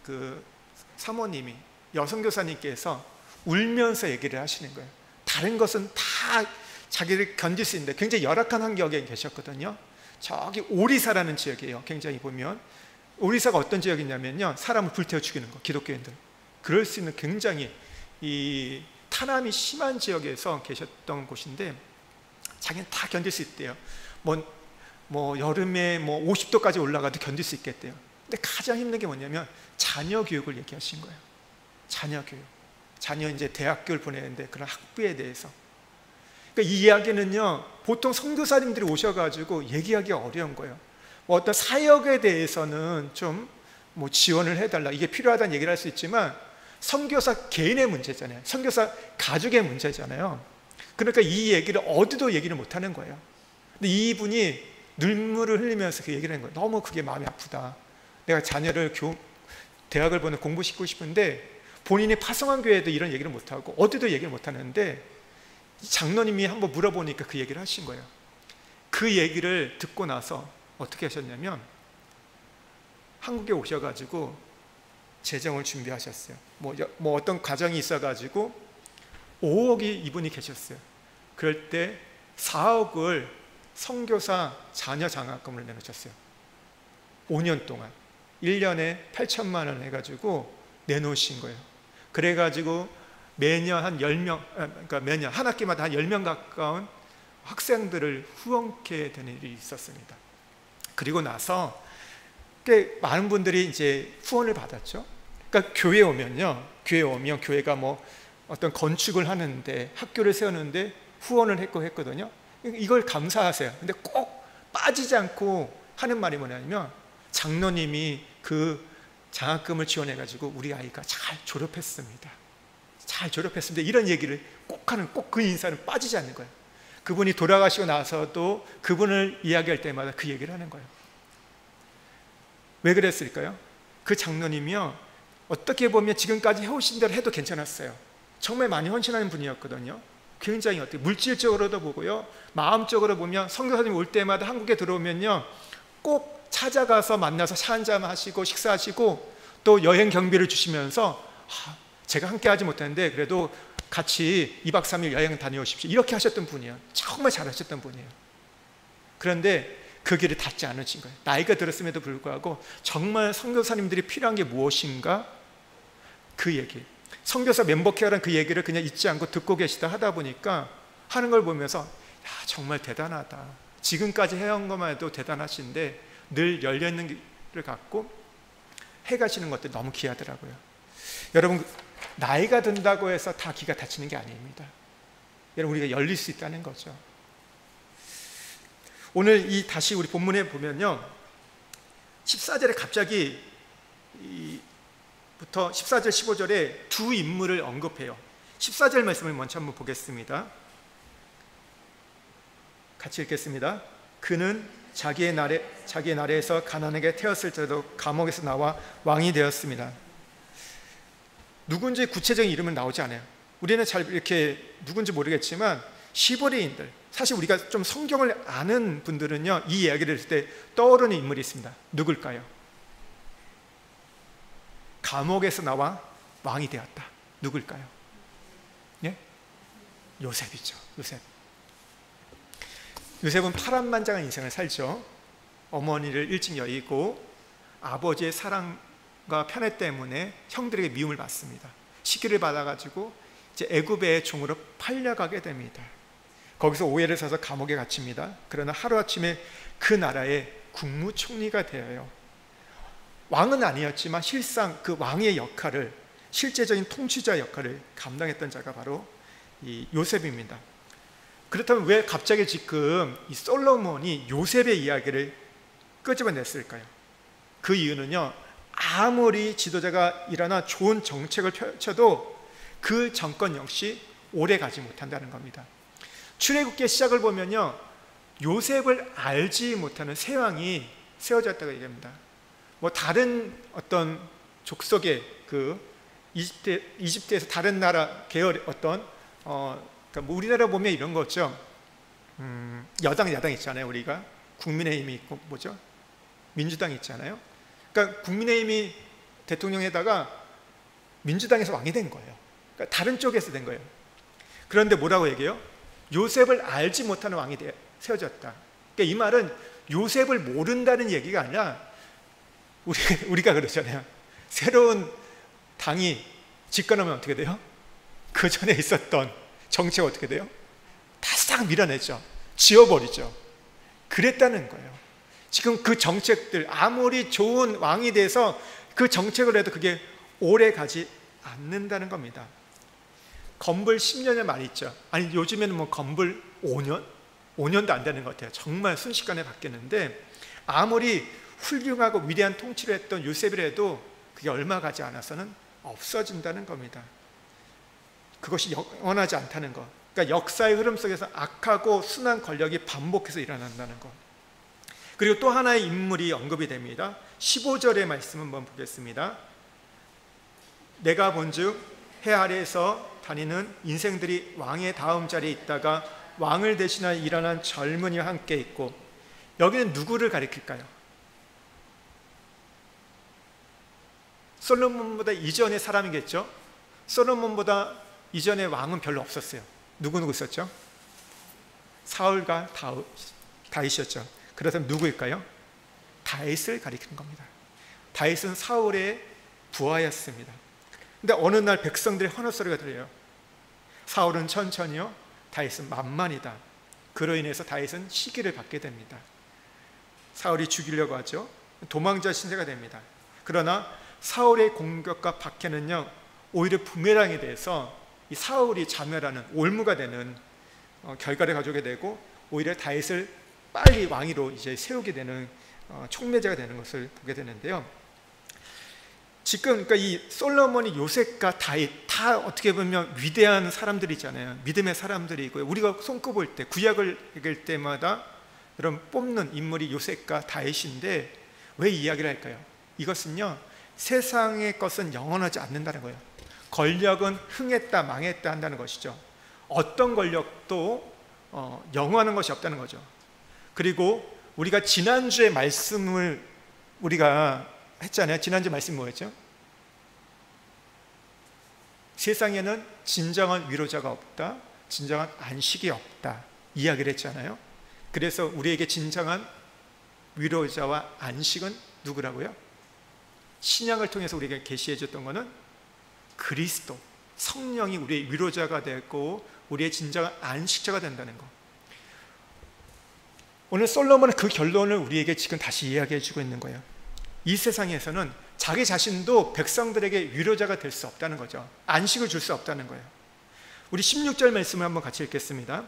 그 사모님이, 여성교사님께서 울면서 얘기를 하시는 거예요. 다른 것은 다 자기를 견딜 수 있는데 굉장히 열악한 환경에 계셨거든요. 저기 오리사라는 지역이에요. 굉장히 보면 오리사가 어떤 지역이냐면요, 사람을 불태워 죽이는 거, 기독교인들. 그럴 수 있는 굉장히 이 탄압이 심한 지역에서 계셨던 곳인데 자기는 다 견딜 수 있대요. 여름에 50도까지 올라가도 견딜 수 있겠대요. 근데 가장 힘든 게 뭐냐면 자녀 교육을 얘기하신 거예요. 자녀 교육. 자녀 이제 대학교를 보내는데 그런 학부에 대해서. 그러니까 이 이야기는요, 보통 선교사님들이 오셔가지고 얘기하기 어려운 거예요. 어떤 사역에 대해서는 좀 지원을 해달라, 이게 필요하다는 얘기를 할 수 있지만 선교사 개인의 문제잖아요. 선교사 가족의 문제잖아요. 그러니까 이 얘기를 어디도 얘기를 못하는 거예요. 근데 이분이 눈물을 흘리면서 그 얘기를 하는 거예요. 너무 그게 마음이 아프다. 내가 자녀를 대학을 보내 공부시키고 싶은데 본인이 파송한 교회에도 이런 얘기를 못하고 어디도 얘기를 못하는데 장로님이 한번 물어보니까 그 얘기를 하신 거예요. 그 얘기를 듣고 나서 어떻게 하셨냐면 한국에 오셔가지고 재정을 준비하셨어요. 어떤 과정이 있어가지고 5억이 이분이 계셨어요. 그럴 때 4억을 선교사 자녀 장학금을 내놓으셨어요. 5년 동안 1년에 8천만 원 해가지고 내놓으신 거예요. 그래가지고 매년 한 10명, 그러니까 매년 한 학기마다 한 10명 가까운 학생들을 후원케 되는 일이 있었습니다. 그리고 나서 꽤 많은 분들이 이제 후원을 받았죠. 그러니까 교회에 오면 교회가 어떤 건축을 하는데, 학교를 세우는데 후원을 했거든요. 이걸 감사하세요. 근데 꼭 빠지지 않고 하는 말이 뭐냐면 장로님이 그 장학금을 지원해가지고 우리 아이가 잘 졸업했습니다. 이런 얘기를 꼭 그 인사는 빠지지 않는 거예요. 그분이 돌아가시고 나서도 그분을 이야기할 때마다 그 얘기를 하는 거예요. 왜 그랬을까요? 그 장로님이요, 어떻게 보면 지금까지 해오신 대로 해도 괜찮았어요. 정말 많이 헌신하는 분이었거든요. 굉장히 어떻게 물질적으로도 보고요, 마음적으로 보면 선교사님 올 때마다 한국에 들어오면요, 꼭 찾아가서 만나서 차 한잔 하시고 식사하시고 또 여행 경비를 주시면서 제가 함께 하지 못했는데 그래도 같이 2박 3일 여행 다녀오십시오, 이렇게 하셨던 분이에요. 정말 잘하셨던 분이에요. 그런데 그 길이 닿지 않으신 거예요. 나이가 들었음에도 불구하고 정말 선교사님들이 필요한 게 무엇인가, 그 얘기, 선교사 멤버 케어라는 그 얘기를 그냥 잊지 않고 듣고 계시다 하다 보니까 하는 걸 보면서 정말 대단하다, 지금까지 해온 것만 해도 대단하신데 늘 열려있는 길을 갖고 해가시는 것들이 너무 귀하더라고요. 여러분, 나이가 든다고 해서 다 기가 닫히는 게 아닙니다. 여러분, 우리가 열릴 수 있다는 거죠. 오늘 다시 우리 본문에 보면요, 14절에 갑자기 부터 14절 15절에 두 인물을 언급해요. 14절 말씀을 먼저 한번 보겠습니다. 같이 읽겠습니다. 그는 자기의 나라에서 가난하게 태었을 때도 감옥에서 나와 왕이 되었습니다. 누군지 구체적인 이름은 나오지 않아요. 우리는 잘 이렇게 누군지 모르겠지만 시보리인들, 사실 우리가 좀 성경을 아는 분들은요, 이 이야기를 했을 때 떠오르는 인물이 있습니다. 누굴까요? 감옥에서 나와 왕이 되었다. 누굴까요? 예? 요셉이죠. 요셉은 파란만장한 인생을 살죠. 어머니를 일찍 여의고 아버지의 사랑과 편애 때문에 형들에게 미움을 받습니다. 시기를 받아가지고 이제 애굽의 종으로 팔려가게 됩니다. 거기서 오해를 사서 감옥에 갇힙니다. 그러나 하루아침에 그 나라의 국무총리가 되어요. 왕은 아니었지만 실상 그 왕의 역할을, 실제적인 통치자 역할을 감당했던 자가 바로 이 요셉입니다. 그렇다면 왜 갑자기 지금 이 솔로몬이 요셉의 이야기를 끄집어냈을까요? 그 이유는요, 아무리 지도자가 일어나 좋은 정책을 펼쳐도 그 정권 역시 오래 가지 못한다는 겁니다. 출애굽기의 시작을 보면요, 요셉을 알지 못하는 새 왕이 세워졌다고 얘기합니다. 다른 어떤 족속의 그 이집트에서 다른 나라 계열 어떤 그러니까 우리나라 보면 이런 거죠. 여당 야당 있잖아요. 우리가 국민의힘이 있고 뭐죠? 민주당이 있잖아요. 그러니까 국민의힘이 대통령에다가 민주당에서 왕이 된 거예요. 그러니까 다른 쪽에서 된 거예요. 그런데 뭐라고 얘기해요? 요셉을 알지 못하는 왕이 세워졌다. 그러니까 이 말은 요셉을 모른다는 얘기가 아니라 우리가 그러잖아요. 새로운 당이 집권하면 어떻게 돼요? 그 전에 있었던 정책 어떻게 돼요? 다 싹 밀어내죠. 지워버리죠. 그랬다는 거예요. 지금 그 정책들, 아무리 좋은 왕이 돼서 그 정책을 해도 그게 오래 가지 않는다는 겁니다. 건불 10년의 말이 있죠. 아니 요즘에는 뭐 건불 5년? 5년도 안 되는 것 같아요. 정말 순식간에 바뀌었는데 아무리 훌륭하고 위대한 통치를 했던 요셉이라도 그게 얼마 가지 않아서는 없어진다는 겁니다. 그것이 영원하지 않다는 것. 그러니까 역사의 흐름 속에서 악하고 순한 권력이 반복해서 일어난다는 것. 그리고 또 하나의 인물이 언급이 됩니다. 15절의 말씀 한번 보겠습니다. 내가 본즉 해 아래에서 다니는 인생들이 왕의 다음 자리에 있다가 왕을 대신하여 일어난 젊은이와 함께 있고, 여기는 누구를 가리킬까요? 솔로몬보다 이전의 사람이겠죠. 솔로몬보다 이전의 왕은 별로 없었어요. 누구 있었죠? 사울과 다윗이었죠. 그렇다면 누구일까요? 다윗을 가리키는 겁니다. 다윗은 사울의 부하였습니다. 근데 어느 날 백성들의 헌어 소리가 들려요. 사울은 천천히요, 다윗은 만만이다. 그로 인해서 다윗은 시기를 받게 됩니다. 사울이 죽이려고 하죠. 도망자 신세가 됩니다. 그러나 사울의 공격과 박해는요, 오히려 부메랑이 돼서 이 사울이 자멸하는, 올무가 되는 결과를 가져오게 되고, 오히려 다윗을 빨리 왕위로 이제 세우게 되는 촉매제가 되는 것을 보게 되는데요. 지금 그러니까 이 솔로몬이 요셉과 다윗 다 어떻게 보면 위대한 사람들이잖아요. 믿음의 사람들이고요. 우리가 손꼽을 때, 구약을 읽을 때마다 이런 뽑는 인물이 요셉과 다윗인데 왜 이 이야기를 할까요? 이것은요, 세상의 것은 영원하지 않는다는 거예요. 권력은 흥했다 망했다 한다는 것이죠. 어떤 권력도 영원한 것이 없다는 거죠. 그리고 우리가 지난주에 말씀을 우리가 했잖아요. 지난주 말씀 뭐였죠? 세상에는 진정한 위로자가 없다, 진정한 안식이 없다 이야기를 했잖아요. 그래서 우리에게 진정한 위로자와 안식은 누구라고요? 신약을 통해서 우리에게 계시해 줬던 것은 그리스도, 성령이 우리의 위로자가 되고 우리의 진정한 안식자가 된다는 것. 오늘 솔로몬은 그 결론을 우리에게 지금 다시 이야기해 주고 있는 거예요. 이 세상에서는 자기 자신도 백성들에게 위로자가 될 수 없다는 거죠. 안식을 줄 수 없다는 거예요. 우리 16절 말씀을 한번 같이 읽겠습니다.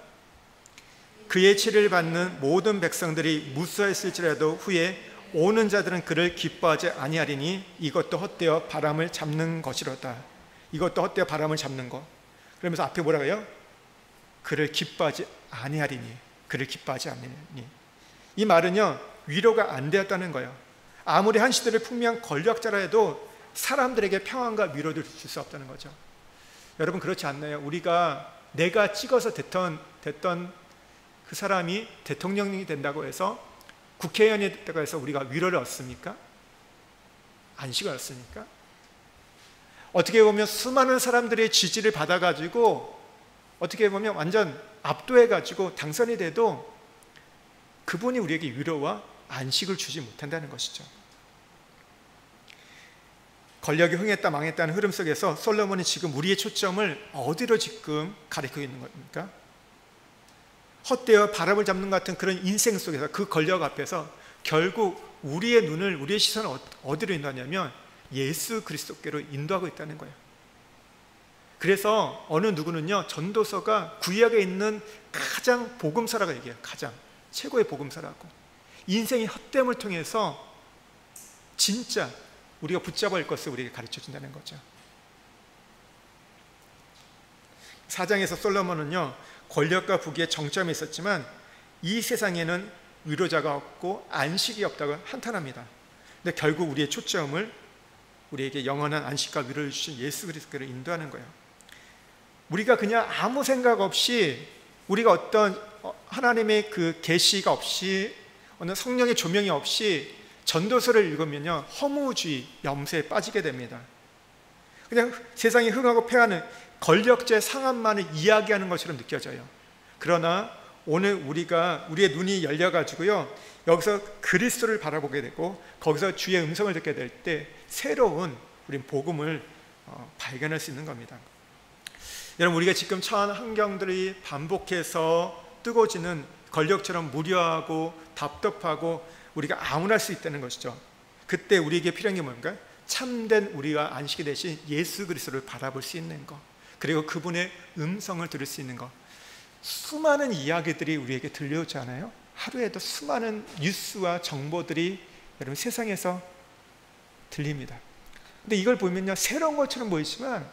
그의 치를 받는 모든 백성들이 무수했을지라도 후에 오는 자들은 그를 기뻐하지 아니하리니 이것도 헛되어 바람을 잡는 것이로다. 이것도 헛되어 바람을 잡는 것. 그러면서 앞에 뭐라고 해요? 그를 기뻐하지 아니하리니, 그를 기뻐하지 아니하리니. 이 말은요, 위로가 안 되었다는 거예요. 아무리 한 시대를 풍미한 권력자라 해도 사람들에게 평안과 위로를 줄 수 없다는 거죠. 여러분 그렇지 않나요? 우리가 내가 찍어서 됐던 그 사람이 대통령이 된다고 해서, 국회의원이 됐다고 해서 우리가 위로를 얻습니까? 안식을 얻습니까? 어떻게 보면 수많은 사람들의 지지를 받아가지고 어떻게 보면 완전 압도해가지고 당선이 돼도 그분이 우리에게 위로와 안식을 주지 못한다는 것이죠. 권력이 흥했다 망했다는 흐름 속에서 솔로몬이 지금 우리의 초점을 어디로 지금 가리키고 있는 겁니까? 헛되어 바람을 잡는 것 같은 그런 인생 속에서, 그 권력 앞에서 결국 우리의 눈을, 우리의 시선을 어디로 인도하냐면 예수 그리스도께로 인도하고 있다는 거예요. 그래서 어느 누구는요, 전도서가 구약에 있는 가장 복음서라고 얘기해요. 가장 최고의 복음서라고. 인생의 헛됨을 통해서 진짜 우리가 붙잡아야 할 것을 우리에게 가르쳐 준다는 거죠. 4장에서 솔로몬은요, 권력과 부귀의 정점에 있었지만 이 세상에는 위로자가 없고 안식이 없다고 한탄합니다. 근데 결국 우리의 초점을 우리에게 영원한 안식과 위로를 주신 예수 그리스도를 인도하는 거예요. 우리가 그냥 아무 생각 없이, 우리가 어떤 하나님의 그 계시가 없이, 어느 성령의 조명이 없이 전도서를 읽으면요, 허무주의, 염세에 빠지게 됩니다. 그냥 세상이 흥하고 패하는 권력자의 상한만을 이야기하는 것처럼 느껴져요. 그러나 오늘 우리의 눈이 열려가지고요, 여기서 그리스도를 바라보게 되고 거기서 주의 음성을 듣게 될 때 새로운 우린 복음을 발견할 수 있는 겁니다. 여러분, 우리가 지금 처한 환경들이 반복해서 뜨거워지는, 권력처럼 무료하고 답답하고 우리가 아무나 할 수 있다는 것이죠. 그때 우리에게 필요한 게 뭔가? 참된 우리와 안식이 되신 예수 그리스도를 바라볼 수 있는 것, 그리고 그분의 음성을 들을 수 있는 것. 수많은 이야기들이 우리에게 들려오지 않아요? 하루에도 수많은 뉴스와 정보들이 여러분 세상에서 들립니다. 근데 이걸 보면요, 새로운 것처럼 보이지만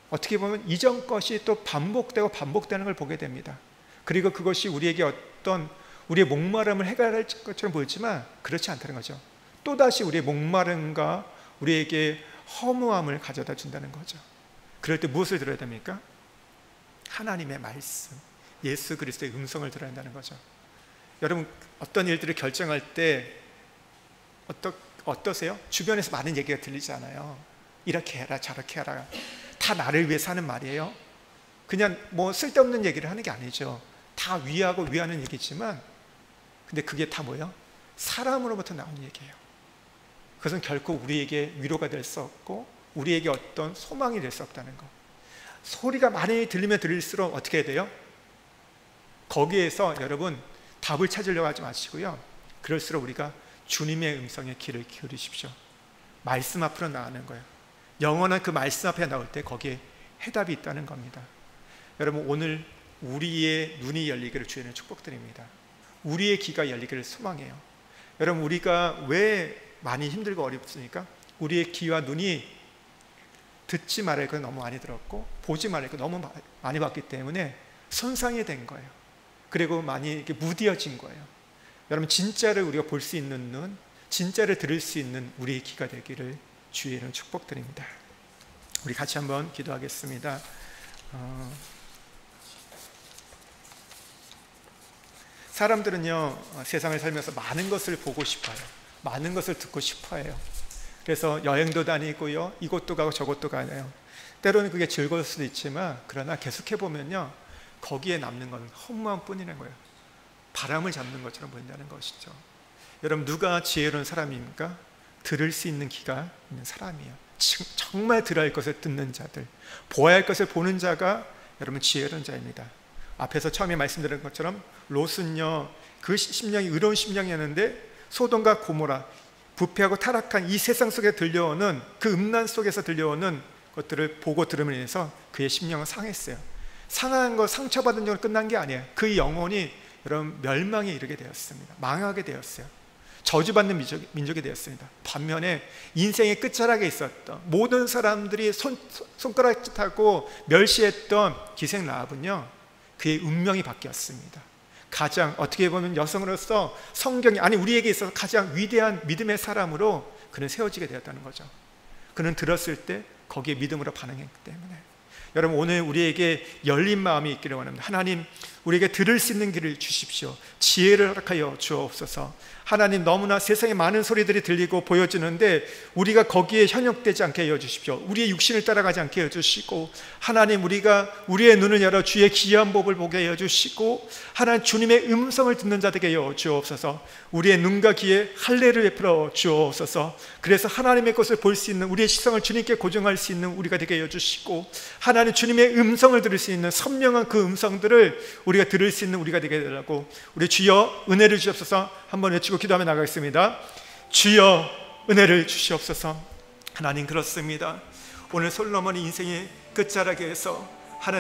어떻게 보면 이전 것이 또 반복되고 반복되는 걸 보게 됩니다. 그리고 그것이 우리에게 어떤 우리의 목마름을 해결할 것처럼 보이지만 그렇지 않다는 거죠. 또다시 우리의 목마름과 우리에게 허무함을 가져다 준다는 거죠. 그럴 때 무엇을 들어야 됩니까? 하나님의 말씀, 예수 그리스도의 음성을 들어야 한다는 거죠. 여러분, 어떤 일들을 결정할 때 어떠세요? 주변에서 많은 얘기가 들리지 않아요? 이렇게 해라 저렇게 해라, 다 나를 위해서 하는 말이에요. 그냥 뭐 쓸데없는 얘기를 하는 게 아니죠. 다 위하고 위하는 얘기지만, 근데 그게 다 뭐예요? 사람으로부터 나오는 얘기예요. 그것은 결코 우리에게 위로가 될 수 없고 우리에게 어떤 소망이 될 수 없다는 것. 소리가 많이 들리면 들릴수록 어떻게 해야 돼요? 거기에서 여러분 답을 찾으려고 하지 마시고요, 그럴수록 우리가 주님의 음성에 귀를 기울이십시오. 말씀 앞으로 나가는 거예요. 영원한 그 말씀 앞에 나올 때 거기에 해답이 있다는 겁니다. 여러분, 오늘 우리의 눈이 열리기를 주님의 축복드립니다. 우리의 귀가 열리기를 소망해요. 여러분, 우리가 왜 많이 힘들고 어렵습니까? 우리의 귀와 눈이 듣지 말아야 할 걸 너무 많이 들었고 보지 말아야 할 걸 너무 많이 봤기 때문에 손상이 된 거예요. 그리고 많이 이렇게 무뎌진 거예요. 여러분, 진짜를 우리가 볼 수 있는 눈, 진짜를 들을 수 있는 우리의 귀가 되기를 주의 이름 축복드립니다. 우리 같이 한번 기도하겠습니다. 사람들은요, 세상을 살면서 많은 것을 보고 싶어요. 많은 것을 듣고 싶어해요. 그래서 여행도 다니고요, 이곳도 가고 저곳도 가요. 때로는 그게 즐거울 수도 있지만, 그러나 계속해보면요, 거기에 남는 건 허무함 뿐이라는 거예요. 바람을 잡는 것처럼 보인다는 것이죠. 여러분, 누가 지혜로운 사람입니까? 들을 수 있는 귀가 있는 사람이에요. 정말 들어야 할 것을 듣는 자들, 보아야 할 것을 보는 자가 여러분 지혜로운 자입니다. 앞에서 처음에 말씀드린 것처럼 롯은요, 그 심령이 의로운 심령이었는데 소돔과 고모라, 부패하고 타락한 이 세상 속에 들려오는 그 음란 속에서 들려오는 것들을 보고 들음으로 인해서 그의 심령은 상했어요. 상한 거, 상처받은 적으로 끝난 게 아니에요. 그의 영혼이 여러분 멸망에 이르게 되었습니다. 망하게 되었어요. 저주받는 민족이 되었습니다. 반면에 인생의 끝자락에 있었던 모든 사람들이 손가락질하고 멸시했던 기생 라합은요, 그의 운명이 바뀌었습니다. 가장 어떻게 보면 여성으로서 성경이, 아니 우리에게 있어서 가장 위대한 믿음의 사람으로 그는 세워지게 되었다는 거죠. 그는 들었을 때 거기에 믿음으로 반응했기 때문에. 여러분, 오늘 우리에게 열린 마음이 있기를 원합니다. 하나님, 우리에게 들을 수 있는 길을 주십시오. 지혜를 허락하여 주옵소서. 하나님, 너무나 세상에 많은 소리들이 들리고 보여지는데 우리가 거기에 현혹되지 않게 하여 주십시오. 우리의 육신을 따라가지 않게 하여 주시고, 하나님, 우리가 우리의 눈을 열어 주의 기이한 법을 보게 하여 주시고, 하나님 주님의 음성을 듣는 자 되게 하여 주옵소서. 우리의 눈과 귀에 할례를 베풀어 주옵소서. 그래서 하나님의 것을 볼 수 있는, 우리의 시선을 주님께 고정할 수 있는 우리가 되게 하여 주시고, 하나님 주님의 음성을 들을 수 있는 선명한 그 음성들을 우리가 들을 수 있는 우리가 되게 해달라고, 우리 주여 은혜를 주옵소서 한번 외치고 기도하며 나가겠습니다. 주여 은혜를 주시옵소서. 하나님, 그렇습니다. 오늘 솔로몬이 인생의 끝자락에서